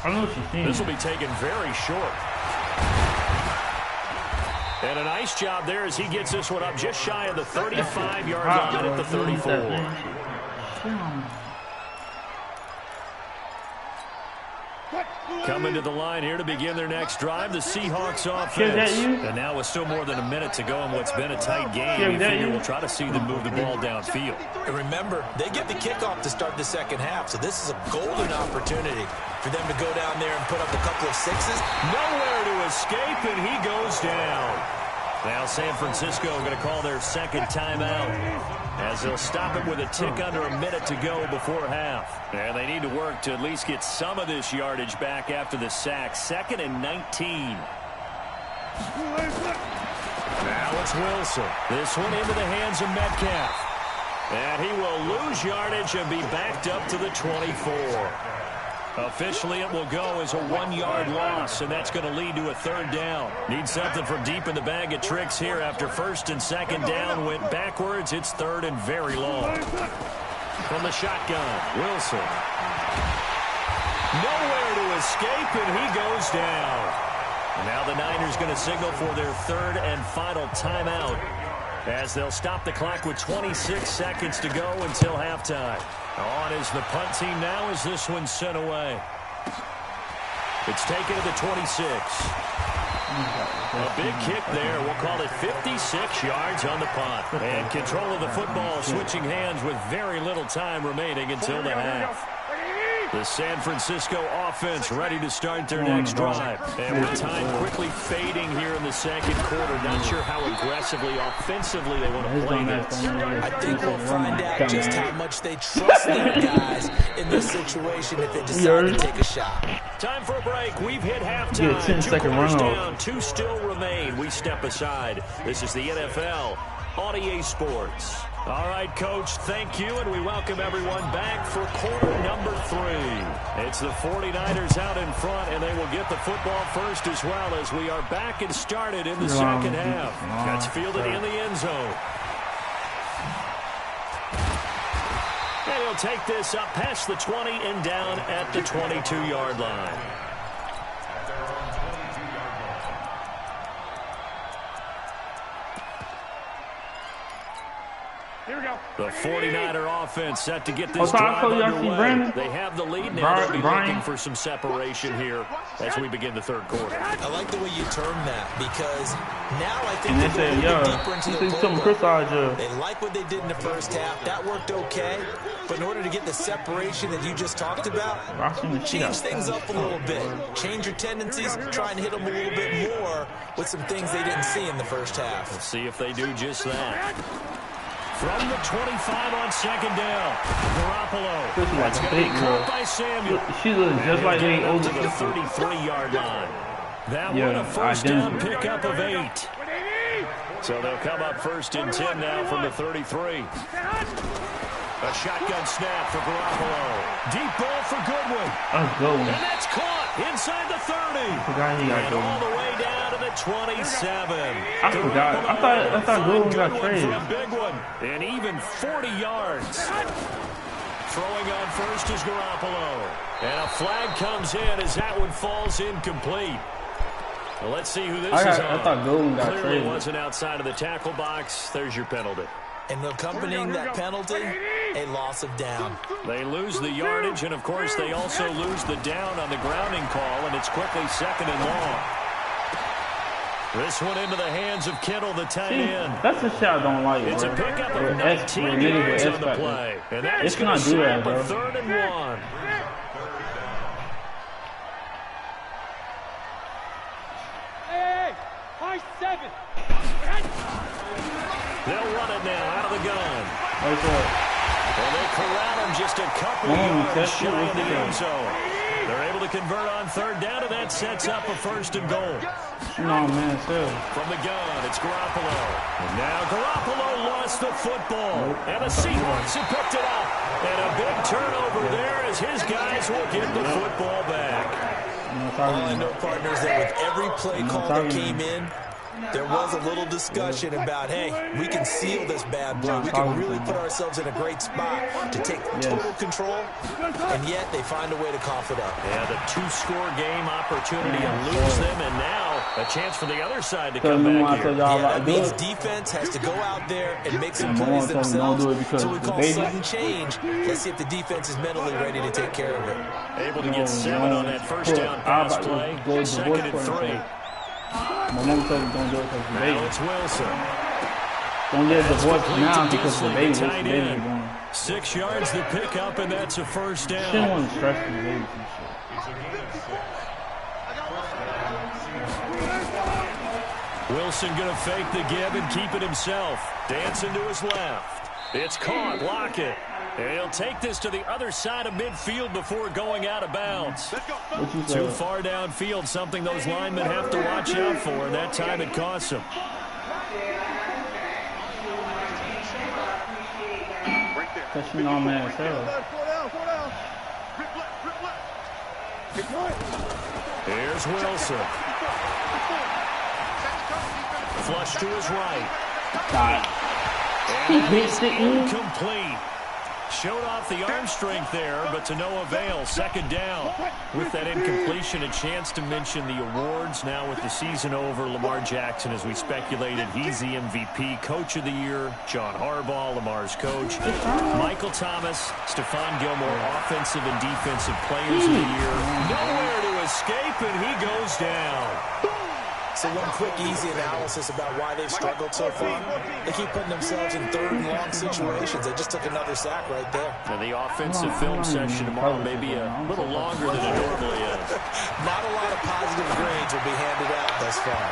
I know what you're saying. This will be taken very short. And a nice job there as he gets this one up just shy of the 35-yard line at the 34. Coming to the line here to begin their next drive, the Seahawks offense. And now with still more than a minute to go in what's been a tight game, you figure we'll try to see them move the ball downfield. And remember, they get the kickoff to start the second half, so this is a golden opportunity for them to go down there and put up a couple of 6s. Nowhere to escape, and he goes down. Now San Francisco going to call their 2nd timeout as they'll stop it with a tick under a minute to go before half. And they need to work to at least get some of this yardage back after the sack. 2nd and 19. Now it's Wilson. This one into the hands of Metcalf. And he will lose yardage and be backed up to the 24. Officially, it will go as a 1-yard loss, and that's going to lead to a 3rd down. Need something from deep in the bag of tricks here after 1st and 2nd down went backwards. It's 3rd and very long. From the shotgun, Wilson. Nowhere to escape, and he goes down. Now the Niners going to signal for their 3rd and final timeout as they'll stop the clock with 26 seconds to go until halftime. On is the punt team now as this one's sent away. It's taken to the 26. A big kick there. We'll call it 56 yards on the punt. And control of the football switching hands with very little time remaining until the half. The San Francisco offense ready to start their next drive. And with time quickly fading here in the 2nd quarter, not sure how aggressively, offensively they want to play this. I think we'll find out just how much they trust their guys in this situation if they decide to take a shot. Time for a break. We've hit halftime. 2 quarters down, 2 still remain. We step aside. This is the NFL on EA Sports. All right, Coach, thank you, and we welcome everyone back for quarter number 3. It's the 49ers out in front, and they will get the football first as well as we are back and started in the 2nd half. That's fielded in the end zone. And he'll take this up past the 20 and down at the 22-yard line. The 49er offense set to get this drive underway. They have the lead now. They'll be looking for some separation here as we begin the 3rd quarter. I like the way you term that because now I think they're going a little deeper into the playbook. They like what they did in the 1st half. That worked okay. But in order to get the separation that you just talked about, change things up a little bit. Change your tendencies. Try and hit them a little bit more with some things they didn't see in the 1st half. Let's see if they do just that. From the 25 on 2nd down, Garoppolo. That's going to be caught by Samuel. She looks just like the older to the 33-yard line. That one a 1st down pickup of 8. So they'll come up 1st and 10 now from the 33. A shotgun snap for Garoppolo. Deep ball for Goodwin. Let's go. And that's caught inside the 30. And all the way down to the 27. I forgot. I thought Goodwin got traded. For a big one. And even 40 yards. Throwing on first is Garoppolo. And a flag comes in as that one falls incomplete. Well, let's see who this is on. I thought Goodwin got Clearly traded. wasn't outside of the tackle box. There's your penalty. And accompanying that penalty, a loss of down. They lose the yardage, and of course they also lose the down on the grounding call, and it's quickly 2nd and long. This one into the hands of Kittle, the tight end. That's a shot I don't like, It's bro. a pickup of 19 yards on the play. And that's going to set up a 3rd and 1. Hey, high 7. They'll run it now out of the gun. What's up? Well, they corral him just a couple of yards shy of the end zone. They're able to convert on 3rd down, and that sets up a 1st and goal. No, man, still. From the gun, it's Garoppolo. And now Garoppolo lost the football. And the Seahawks have picked it up. And a big turnover there as his guys will get the football back. All I know, partners, that with every play call that came in, there was a little discussion about, hey, we can seal this bad boy. We can really put ourselves in a great spot to take total control, and yet they find a way to cough it up. Yeah, the 2-score game opportunity and lose them, and now a chance for the other side to come back here. Yeah, that means defense has to go out there and make some plays themselves. So we call sudden change. Let's see if the defense is mentally ready to take care of it. Able to get 7 on that 1st down pass play. 2nd and 3. My mom told me don't do it because the baby. Now it's Wilson. Don't get divorced now because the baby. What's the baby doing? 6 yards to pick up, and that's a 1st down. She don't want to stress the baby and shit. Wilson going to fake the give and keep it himself. Dancing to his left. It's caught. Lockett. And he'll take this to the other side of midfield before going out of bounds. Too far downfield, something those linemen have to watch out for, and that time it costs them. Because you know, man, Here's Wilson. Flush to his right. He hits it incomplete. Showed off the arm strength there, but to no avail. 2nd down. With that incompletion, a chance to mention the awards. Now with the season over, Lamar Jackson, as we speculated, he's the MVP, Coach of the Year. John Harbaugh, Lamar's coach. Michael Thomas, Stephon Gilmore, Offensive and Defensive Players of the Year. Nowhere to escape, and he goes down. So one quick, easy analysis about why they've struggled so far. They keep putting themselves in 3rd and long situations. They just took another sack right there. And the offensive film session tomorrow may be a little longer than it normally is. Not a lot of positive grades will be handed out thus far.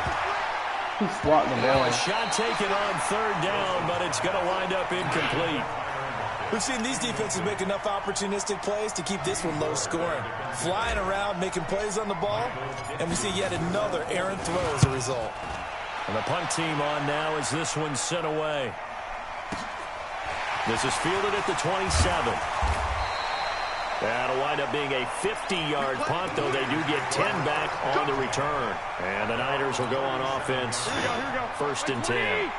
He swatted the ball. A shot taken on 3rd down, but it's going to wind up incomplete. We've seen these defenses make enough opportunistic plays to keep this one low scoring. Flying around, making plays on the ball, and we see yet another errant throw as a result. And the punt team on now as this one's sent away. This is fielded at the 27. That'll wind up being a 50-yard punt, though they do get 10 back on the return. And the Niners will go on offense. 1st and 10.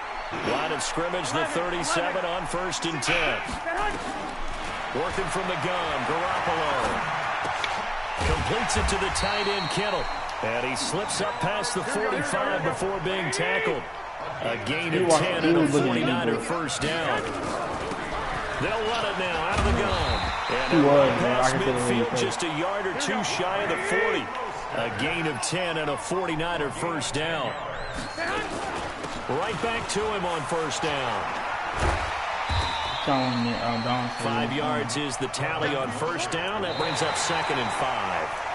Line of scrimmage, the 37 on 1st and 10. Working from the gun, Garoppolo. Completes it to the tight end, Kittle. And he slips up past the 45 before being tackled. A gain of 10 and a 49er 1st down. They'll run it now out of the gun. And past midfield, just a yard or 2 shy of the 40. A gain of 10 and a 49er 1st down. Right back to him on 1st down. 5 yards is the tally on 1st down. That brings up 2nd and 5.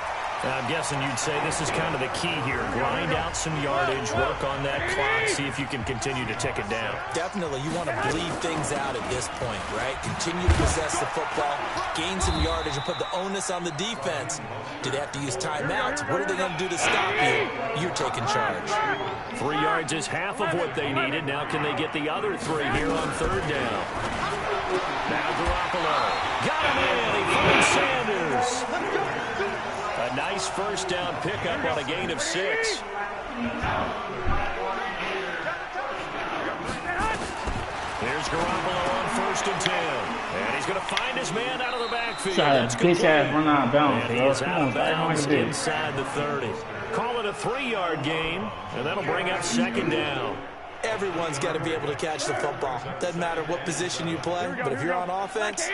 I'm guessing you'd say this is kind of the key here. Grind out some yardage, work on that clock, see if you can continue to tick it down. Definitely. You want to bleed things out at this point, right? Continue to possess the football, gain some yardage, and put the onus on the defense. Do they have to use timeouts? What are they going to do to stop you? You're taking charge. 3 yards is half of what they needed. Now can they get the other 3 here on 3rd down? Now Garoppolo. Got him in. He finds Sanders. A nice first down pickup on a gain of 6. Here's Garoppolo on 1st and 10. And he's going to find his man out of the backfield. That's complete. Run out of bounds, and he is out of bounds inside the 30. Call it a 3-yard gain, and that'll bring up 2nd down. Everyone's got to be able to catch the football. Doesn't matter what position you play, but if you're on offense,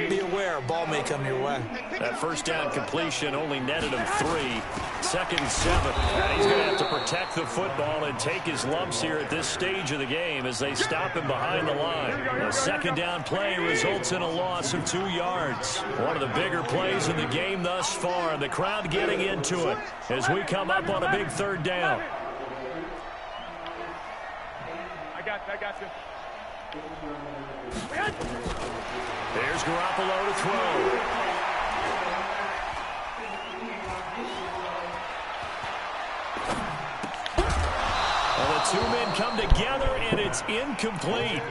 be aware a ball may come your way. That first down completion only netted him 3. 2nd and 7. And he's going to have to protect the football and take his lumps here at this stage of the game as they stop him behind the line. The 2nd down play results in a loss of 2 yards. One of the bigger plays in the game thus far. The crowd getting into it as we come up on a big 3rd down. I got you. There's Garoppolo to throw. Well, the 2 men come together, and it's incomplete.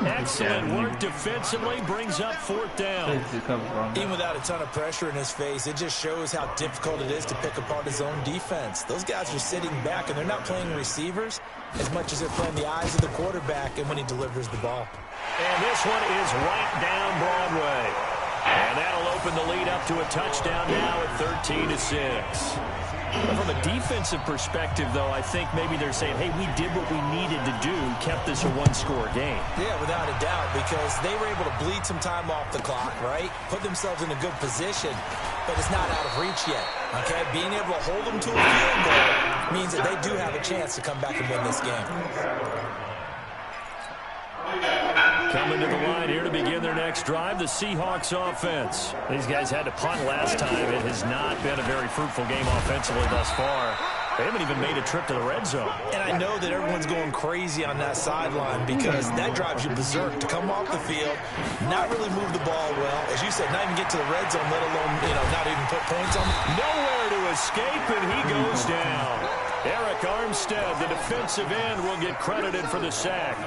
Excellent work defensively, brings up 4th down. Even without a ton of pressure in his face, it just shows how difficult it is to pick apart his own defense. Those guys are sitting back, and they're not playing receivers as much as they're playing the eyes of the quarterback and when he delivers the ball. And this one is right down Broadway. And that'll open the lead up to a touchdown now at 13-6. From a defensive perspective, though, I think maybe they're saying, hey, we did what we needed to do, kept this a 1-score game. Yeah, without a doubt, because they were able to bleed some time off the clock, right? Put themselves in a good position, but it's not out of reach yet, okay? Being able to hold them to a field goal means that they do have a chance to come back and win this game. Coming to the line here to begin their next drive, the Seahawks offense. These guys had to punt last time. It has not been a very fruitful game offensively thus far. They haven't even made a trip to the red zone. And I know that everyone's going crazy on that sideline because that drives you berserk to come off the field, not really move the ball well. As you said, not even get to the red zone, let alone, not even put points on. Nowhere to escape, and he goes down. Eric Armstead, the defensive end, will get credited for the sack.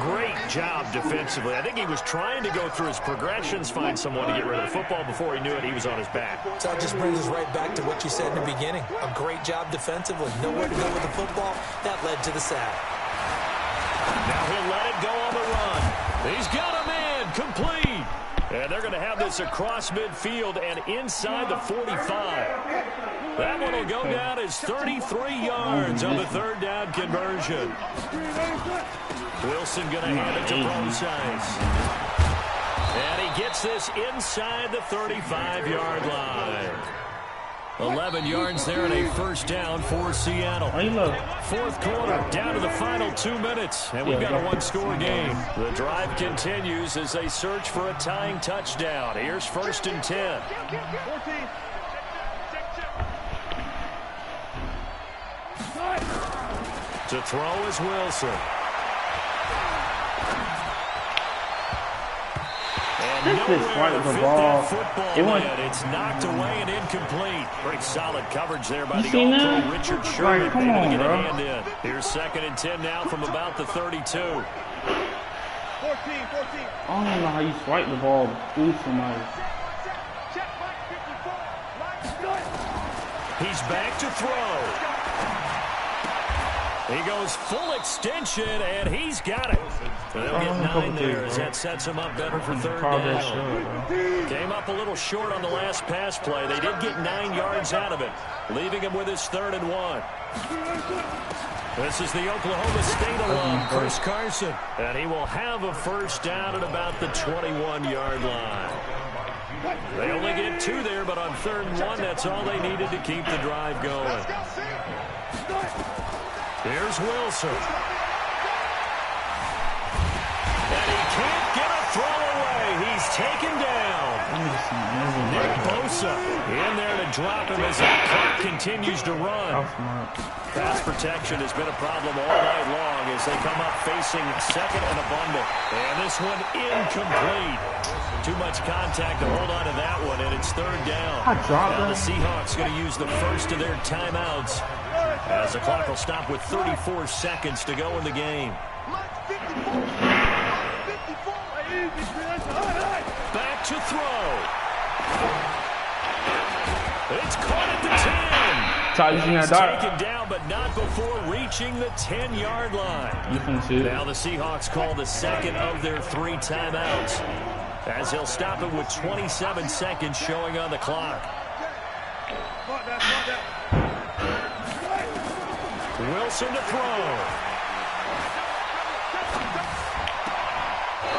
Great job defensively. I think he was trying to go through his progressions, find someone to get rid of the football. Before he knew it, he was on his back. So that just brings us right back to what you said in the beginning. A great job defensively. Nowhere to go with the football. That led to the sack. Now he'll let it go on the run. He's got a man complete. And they're going to have this across midfield and inside the 45. That one will go down as 33 yards on the 3rd down conversion. Wilson going to hand it to Brosize. And he gets this inside the 35-yard line. 11 yards there and a first down for Seattle. 4th quarter, down to the final 2 minutes, and we've got a 1-score game. The drive continues as they search for a tying touchdown. Here's 1st and 10. To throw is Wilson. This is right with the ball. It's knocked away and incomplete. Pretty solid coverage there by the All-Pro Richard Sherman. Right, come on, bro. Here's 2nd and 10 now from about the 32. 14. I don't know how you swipe the ball through somebody. He's back to throw. He goes full extension, and he's got it. They'll get 9 there as that sets him up better for 3rd down. Came up a little short on the last pass play. They did get 9 yards out of it, leaving him with his 3rd and 1. This is the Oklahoma State alum, Chris Carson, and he will have a first down at about the 21-yard line. They only get 2 there, but on 3rd and 1, that's all they needed to keep the drive going. Here's Wilson. And he can't get a throw away. He's taken down. Nick Bosa in there to drop him as the clock continues to run. Pass protection has been a problem all night long as they come up facing 2nd and a bundle. And this one incomplete. Too much contact to hold on to that one, and it's 3rd down. Now the Seahawks going to use the first of their timeouts as the clock will stop with 34 seconds to go in the game. to throw. It's caught at the 10. He's taken down, but not before reaching the 10-yard line. Now the Seahawks call the second of their 3 timeouts, as he'll stop it with 27 seconds showing on the clock. Wilson to throw.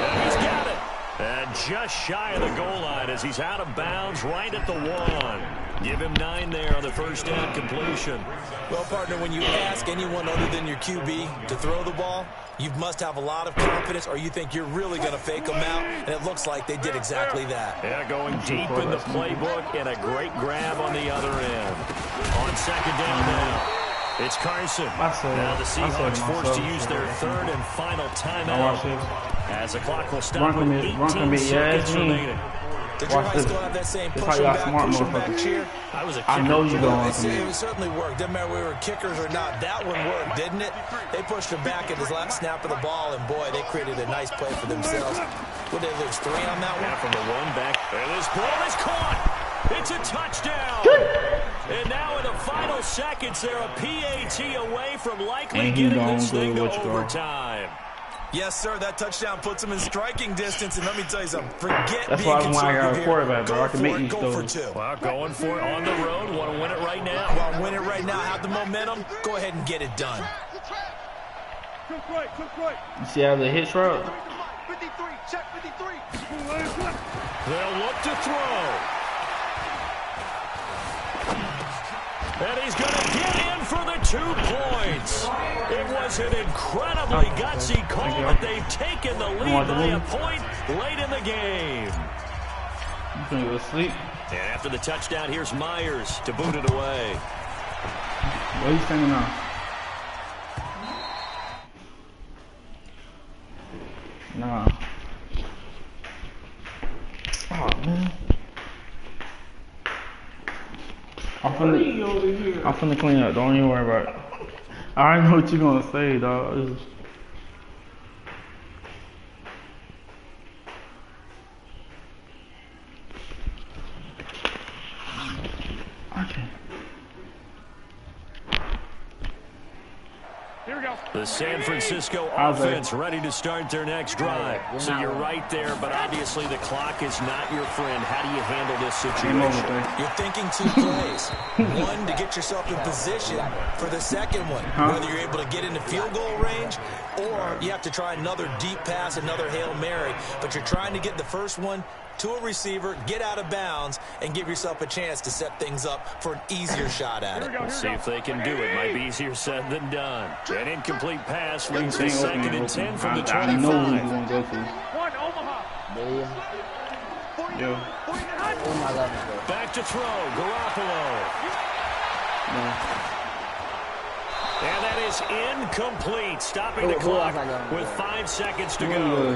And he's got it. And just shy of the goal line as he's out of bounds right at the 1. Give him 9 there on the first down completion. Well, partner, when you ask anyone other than your QB to throw the ball, you must have a lot of confidence, or you think you're really going to fake them out, and it looks like they did exactly that. Yeah, going deep in the playbook, and a great grab on the other end. On second down now, it's Carson. Now the Seahawks forced to use their 3rd and final timeout, as the clock will stop with 18 seconds remaining. Did your high school have that same pushing back cheer? I was a kicker. I know you don't. It certainly worked. Didn't matter whether we were kickers or not. That one worked, didn't it? They pushed him back at his last snap of the ball, and boy, they created a nice play for themselves. Would they lose 3 on that one? Yeah, from the 1 back. And this ball is caught. It's a touchdown. And now in the final seconds, they're a PAT away from likely getting this thing to overtime. Yes, sir. That touchdown puts him in striking distance, and let me tell you something. Forget That's being why I got a quarterback, bro. I can make it. these Go for 2. Well, going for it on the road. Want to win it right now? Well, win it right now. Have the momentum. Go ahead and get it done. You see how the hitch route? 53, check 53. They'll look to throw. And he's going to get in for the 2 points. It was an incredibly gutsy call, but they've taken the lead by a point late in the game. You gonna go to sleep? And after the touchdown, here's Myers to boot it away. What are you saying now? Nah. Oh, man. I'm finna clean up. Don't even worry about it. I already know what you're gonna say, dog. Okay. Here we go. The San Francisco offense ready to start their next drive. So you're right there, but obviously the clock is not your friend. How do you handle this situation? You're thinking 2 plays. One, to get yourself in position for the second one. Whether you're able to get into field goal range, or you have to try another deep pass, another Hail Mary. But you're trying to get the first one to a receiver, get out of bounds, and give yourself a chance to set things up for an easier shot at it. We'll see if they can do it. Might be easier said than done. An incomplete pass leads to 2nd and 10 from the 25. I know who you're going to go to. One, Omaha. Yo. Back to throw, Garoppolo. No. And that is incomplete, stopping the clock with 5 seconds to go.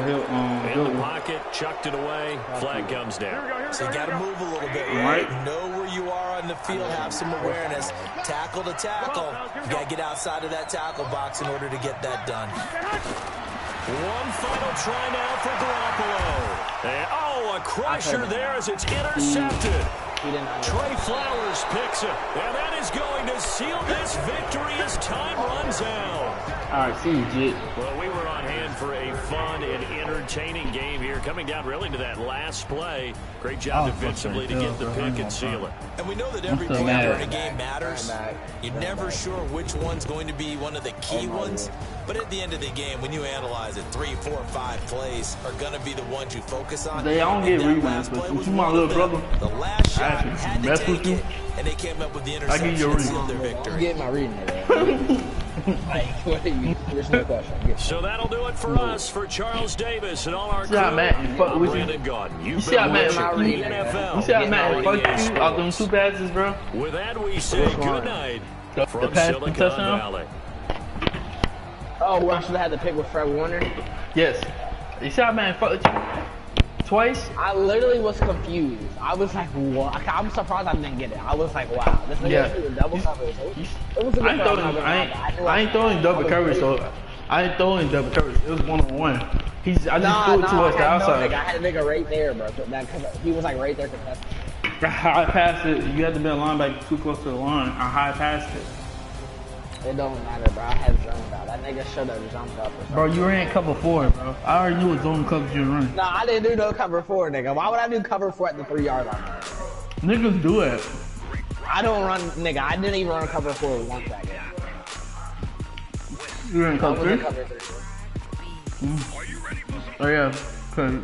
In the pocket, chucked it away, flag comes down. So you got to move a little bit, right? Know where you are on the field, have some awareness. Tackle to tackle. You got to get outside of that tackle box in order to get that done. One final try now for Garoppolo. And, a crusher there as it's intercepted. Trey Flowers picks it, and that is going to seal this victory as time runs out. All right, see you, Jit. Well, we were on hand for a fun and entertaining game here, coming down really to that last play. Great job defensively to get the pick and seal it. And we know that every play during a game matters. You're never sure which one's going to be one of the key ones. But at the end of the game, when you analyze it, 3, 4, 5 plays are going to be the ones you focus on. They don't get rebounds, but you my little brother. The last shot had to take it, and they came up with the interception and sealed their victory. You get my reading there's no question. So that'll do it for us, for Charles Davis and all our crew. Brandon Gordon. You see how Matt fuck you off them 2 passes, bro? With that, we say good night from Silicon Valley. Oh, I should have had the pick with Fred Warner. Yes. You see how Matt fucked you twice? I literally was confused. I was like, what? I'm surprised I didn't get it. I was like, wow. This nigga threw double coverage. I ain't throwing double coverage, so I didn't throw in double coverage. It was one-on-one. I just threw it towards the outside. I had a nigga right there, bro. He was like right there contesting. I high passed it. You had to be a linebacker too close to the line. I high passed it. It don't matter, bro. I had zoned out. That nigga should have jumped up. Bro, you ran cover 4, bro. I already knew what zone coverage you were running. Nah, I didn't do no cover 4, nigga. Why would I do cover 4 at the 3-yard line? Niggas do it. I don't run, nigga. I didn't even run cover 4 once that game. You ran cover 3? Cover 3. Oh yeah, cause.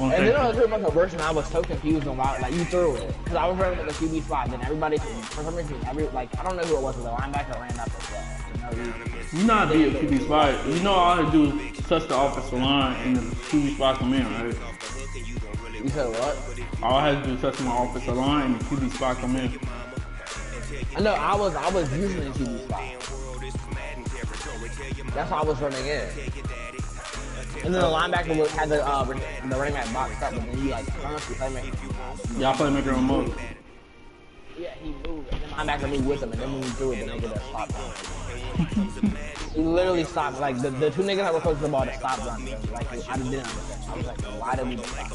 And then I was doing like a version I was so confused on why, like, you threw it. Because I was running at the QB spot, then everybody, for some reason, I don't know who it was, but the linebacker ran up as well. You know how to be a QB spot. You know all I do is touch the offensive line and the QB spot come in, right? You said what? All I had to do is touch my offensive line and the QB spot come in. I know, I was using the QB spot. That's why I was running in. And then the linebacker had the running back boxed up, but then you like, honestly, playmaker. Y'all playmaker on move. Yeah, he moved, and then linebacker moved with him, and then when we threw it, the nigga that stopped running. He literally stopped, like, the 2 niggas that were close to the ball to stop running. Like, I didn't understand. I was like, why did we stop?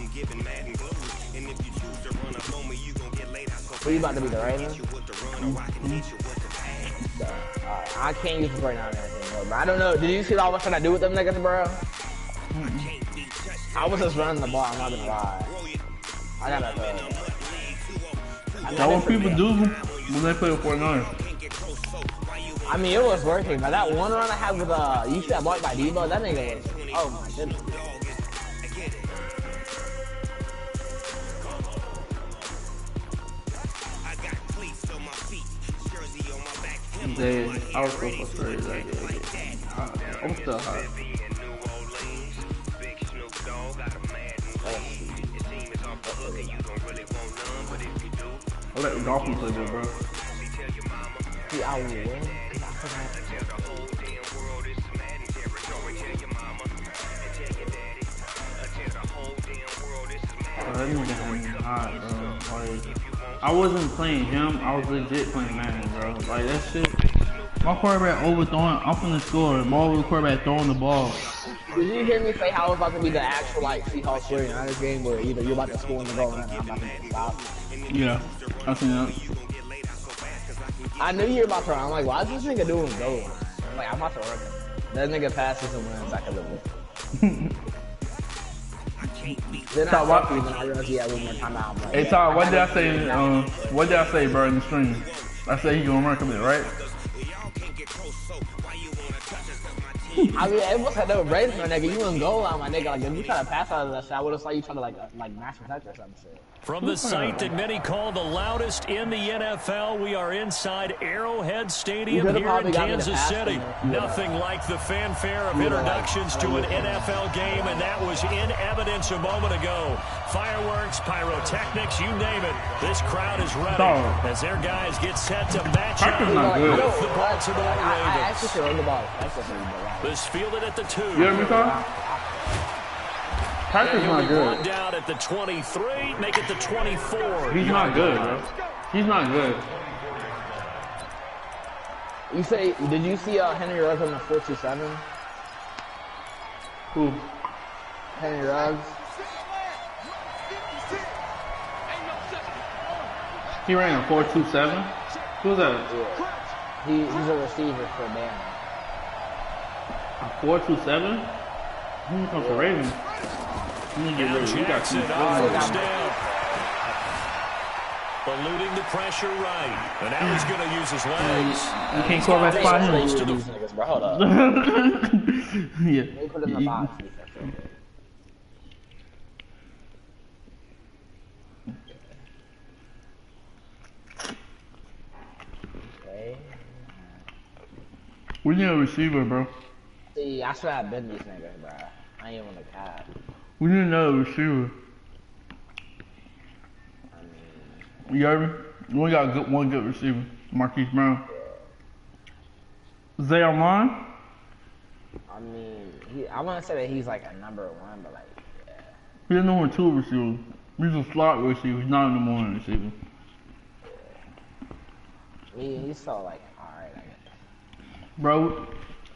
So you about to be the Ravens? I can't use this right now and everything, bro. I don't know. Did you see all the shit I do with them niggas, bro? I was just running the ball, I'm not gonna lie. I gotta That's what people do when they play with 49. I mean, it was working, but that one run I had with, you see that block by Debo? That nigga was, oh my goodness. I was so frustrated that day. I'm still hot. I'll let the Dolphins play good, bro. See, I will. That nigga had me hot, bro. Like, I wasn't playing him, I was legit playing Madden, bro. Like, that shit. My quarterback overthrowing, I'm finna score. Ball with the quarterback throwing the ball. Did you hear me say how it was about to be the actual, like, Seahawks 49ers game where either you're about to score in the goal and I'm about to stop? Yeah, I seen that. I knew you were about to run. I'm like, why is this nigga doing goal? I'm like, I'm about to run him. That nigga passes and wins back a little bit. Then I realized he had one more time out. Like, hey, Todd, what did I say, bro, in the stream? I said he gonna run a bit, right? I mean, it was like they were raising my nigga. You in goal line, my nigga. Like, if you try to pass out of that shit, I would have thought you trying to, like mash protect or some shit. From the site that many call the loudest in the NFL, we are inside Arrowhead Stadium here in Kansas City. Nothing like the fanfare of introductions to an NFL game, and that was in evidence a moment ago. Fireworks, pyrotechnics, you name it. This crowd is ready as their guys get set to match up with the Baltimore Ravens. I actually should run the ball. This fielded at the 2. You hear me, Todd? Patrick's not good. Down at the 23, make it the 24. He's not good, bro. He's not good. You say, did you see Henry Ruggs on the 4.27? Who? Henry Ruggs. He ran a 4.27? Who's that? Yeah. He's a receiver for Bama. A 4.27? He comes to Ravens. Jackson down. Eluding the pressure right. And now he's going to use his legs. You can't call that spot him. Hold up. Yeah. They put it in the box. Okay. We need a receiver, bro. See, I should have been these niggas, bro. I ain't even want to cap. We need another receiver. You heard me? We got one good receiver. Marquise Brown. Is they online? I mean, I want to say that he's like a number 1, but like, yeah. He's a number 2 receiver. He's a slot receiver. He's not a number 1 receiver. He's so like, alright, I guess. Bro,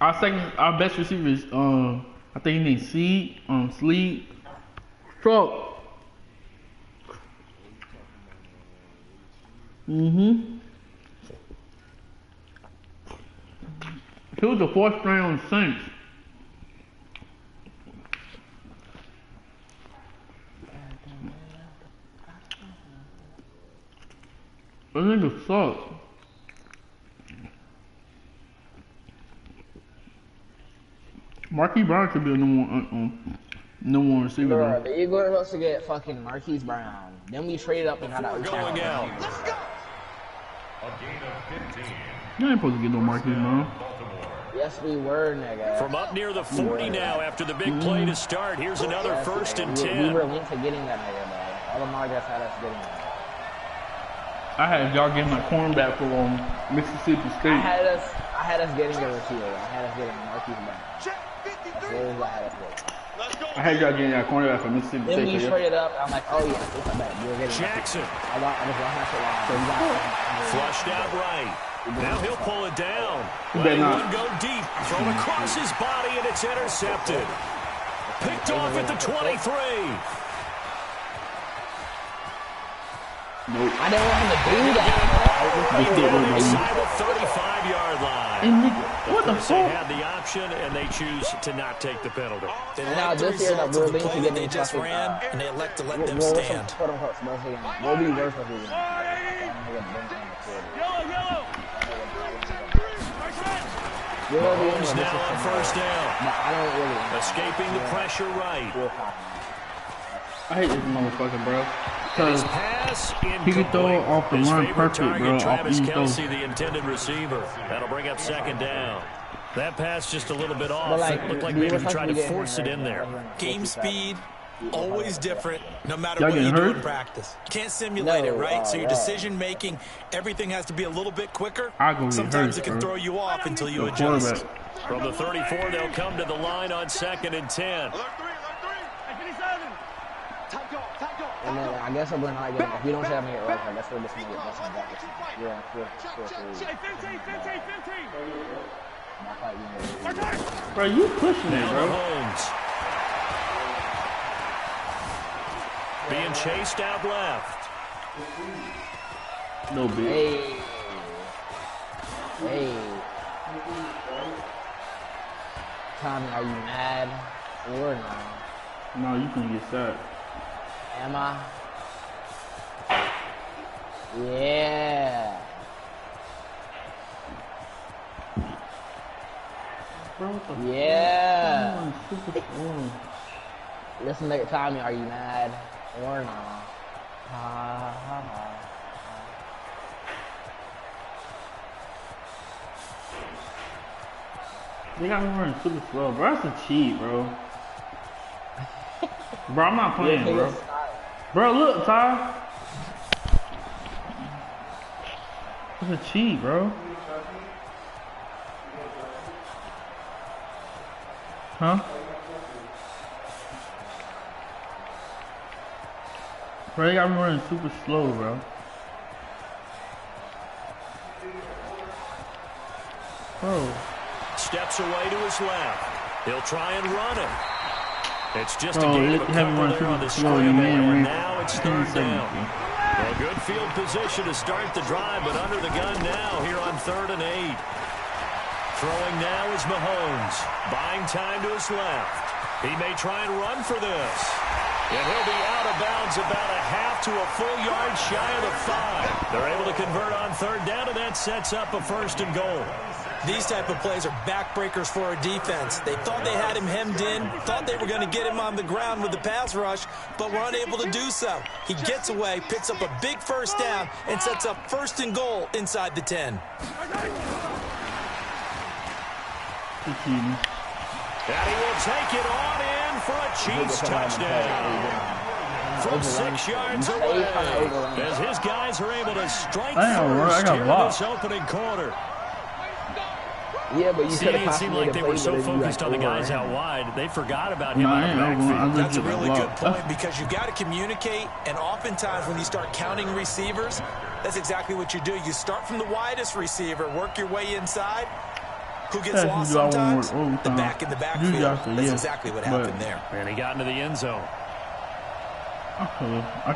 Our best receiver is I think his name Sleep. Truck. He was the 4th string on the Saints. That nigga sucks. Marquise Brown could be a number one receiver. Bro, the Eagles are supposed to get fucking Marquise Brown. Then we traded up and got out. Going out. Let's go. You ain't supposed to get no Marquise Brown. Yes, we were, nigga. From up near the 40 now after the big play to start. Here's another 1st and 10. We were linked to getting that nigga, bro. All the Margats had us getting that. I had y'all getting my cornerback for Mississippi State. I had us getting a receiver. I had us getting Marquise Brown. That's what I had us getting. I had y'all getting that cornerback for Mississippi State. Then we traded up. I'm like, oh yeah, it's a bet. You're getting Jackson. I just watched that shit live. So you got Flushed out right. Now he'll pull it down. You better not. One go deep. Thrown across his body and it's intercepted. Picked off at the 23. Nope. I didn't want him to do that. Inside the 35-yard line. What the They fuck? had the option and they choose to not take the penalty. They Now like the this year that results we're of the linked to play that getting they just fucking, ran, and they elect to let them we'll stand. We'll be worse if we win. Mahomes now on 1st down. But I don't really. Escaping the pressure right. I hate this motherfucker, bro. His Cause pass he could throw it off the His run favorite perfect, target, bro. Travis Off Kelce, the intended receiver. That'll bring up 2nd down. That pass just a little bit off. like, It looked like maybe he tried to force it in there. Game speed, always different, no matter Y'all what you getting do hurt? in practice. You can't simulate it, right? So your yeah. decision making, everything has to be a little bit quicker. I go get Sometimes hurt, it can bro. throw you off until you The adjust. quarterback. From the 34, they'll come to the line on 2nd and 10. And then I guess we're not getting. If you don't say I'm gonna get right, I guess we're just gonna get less than that. Yeah, Bro, you pushing it, bro. Mahomes. Being chased out left. No big. Hey. Tommy, are you mad or not? No, you can get sacked. Am I? Yeah. Bro, what the Yeah. fuck? Super strong. Listen to Tommy, are you mad or not? Ha ha ha. They got me running super slow, bro. That's a cheat, bro. Bro, I'm not playing, bro. Bro, look, Ty. That's a cheat, bro. Huh? Bro, they got me running super slow, bro. Bro. Steps away to his left. He'll try and run it. It's just Bro, a game of a having couple run there on the super slow, you scramble, man and ran now it's 10 3rd seconds, down. Well, good field position to start the drive, but under the gun now here on 3rd and 8. Throwing now is Mahomes. Buying time to his left. He may try and run for this. And he'll be out of bounds about a half to a full yard shy of the 5. They're able to convert on 3rd down, and that sets up a 1st and goal. These type of plays are backbreakers for our defense. They thought they had him hemmed in, thought they were going to get him on the ground with the pass rush, but were unable to do so. He gets away, picks up a big 1st down, and sets up 1st and goal inside the 10. And he will take it on in for a Chiefs touchdown. From 6 yards away, as his guys are able to strike first here in this opening quarter. Yeah, but you See, it seemed like they were so focused on the guys out wide, they forgot about him out of the backfield. That's a really good point because you got to communicate, and oftentimes when you start counting receivers, that's exactly what you do. You start from the widest receiver, work your way inside, who gets lost sometimes? The back in the backfield. That's exactly what happened there. And he got into the end zone. I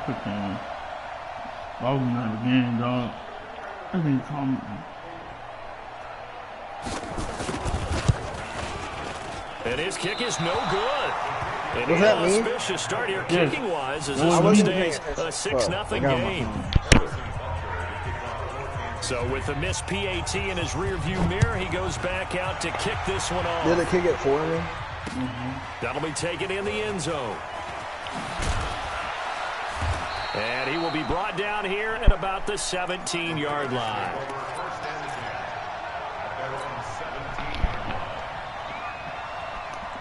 could can. I was not the game, dog. I think Tom. And his kick is no good. And what's that mean? Auspicious start here kicking-wise as this one stays a 6-0 game. So with a missed PAT in his rearview mirror, he goes back out to kick this one off. Did they kick it for me? That'll be taken in the end zone. And he will be brought down here at about the 17-yard line.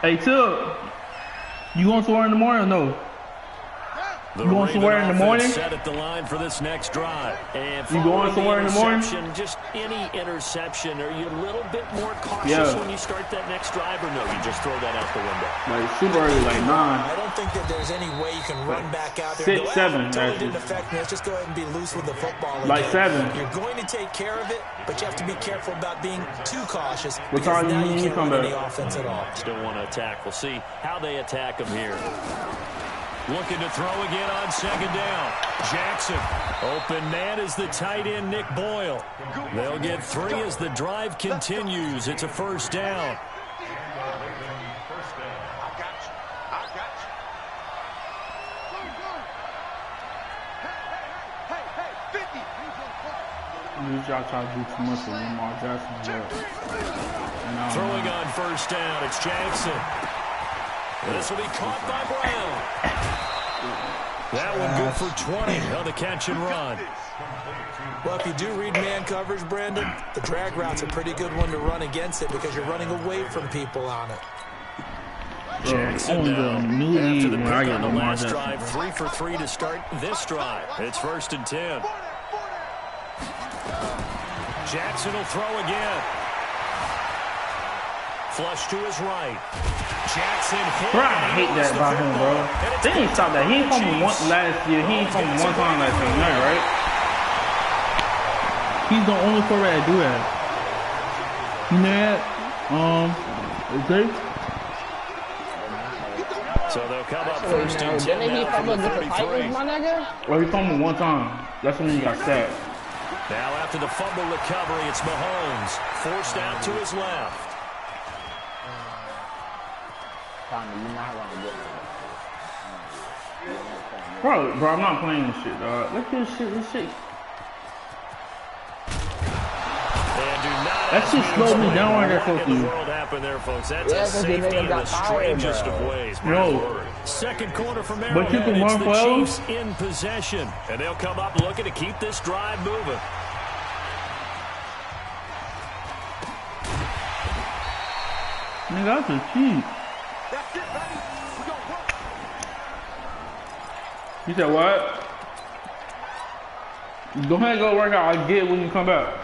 Hey, Tip, you going somewhere in the morning or no? You going somewhere in the morning? Set at the line for this next drive. And you going somewhere in the morning? Just any interception. Are you a little bit more cautious when you start that next drive, or no? You just throw that out the window. Like super early, like 9. I don't think that there's any way you can run back out there. 6, 7. Totally didn't affect me. Let's just go ahead and be loose with the football. Again. Like 7. You're going to take care of it, but you have to be careful about being too cautious. What time now you can't come run back? any offense at all. Still want to attack. We'll see how they attack him here. Looking to throw again on second down. Jackson. Open man is the tight end, Nick Boyle. They'll get 3 as the drive continues. It's a first down. Y'all try to do too much with Lamar Jackson. Throwing on first down. It's Jackson. This will be caught by Brown. That one good for 20 on the catch and run. Well, if you do read man coverage, Brandon, the drag route's a pretty good one to run against it because you're running away from people on it. Jackson now, after the pick on the last drive, 3 for 3 to start this drive. It's 1st and 10. Jackson will throw again. Flush to his right. Jackson hit. Bro, I hate that about him, bro. They ain't stop that. He ain't fumbled one last year. He ain't fumbled one time last year, right? He's the only quarterback that do that. You know that? Okay. So they'll come up 1st and 10 Didn't he now from fumble the against the 33. Titans, my nigga? Well, he fumbled one time. That's when he got sacked. Now after the fumble recovery, it's Mahomes. Forced out to his left. Bro, I'm not playing this shit, dog. Look at this shit. That shit slowed me down right there, folks. The world happened there, folks. That's a safety in the strangest of ways. No. Second quarter from But you can Arrowhead. It's run the for Chiefs in possession, and they'll come up looking to keep this drive moving. Nigga, that's a cheat. That's it, baby. We gonna work. You said what? Go ahead and go work out. I'll get it when you come back.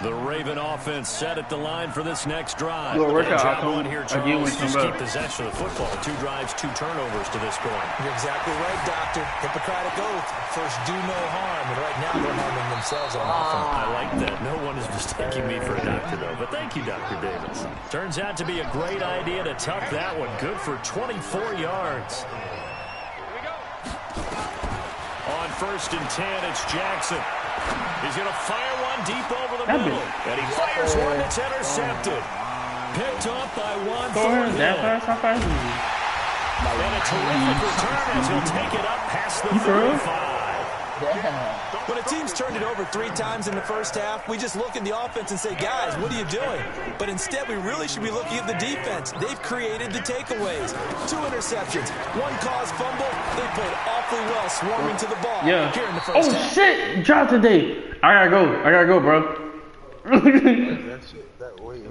The Raven offense set at the line for this next drive. Go work out. Job one here, I'll get it when Charles. you come Just back. keep possession of the football. 2 drives, 2 turnovers to this point. You're exactly right, Doctor. Hippocratic oath. First, do no harm. And right now, they're harming themselves on offense. I like that. No one is mistaking me for a doctor, though. But thank you, Dr. Davis. Turns out to be a great idea to tuck that one. Good for 24 yards. On 1st and 10, it's Jackson. He's going to fire one deep over the middle. And he fires one that's intercepted. Picked up by one. And a terrific return as he'll take it up past the 35. When a team's turned it over 3 times in the first half, we just look at the offense and say, guys, what are you doing? But instead, we really should be looking at the defense. They've created the takeaways. 2 interceptions, 1 caused fumble. They played awfully well swarming to the ball here in the first half. Oh, shit. Drop today. I gotta go, bro. That's it. That way.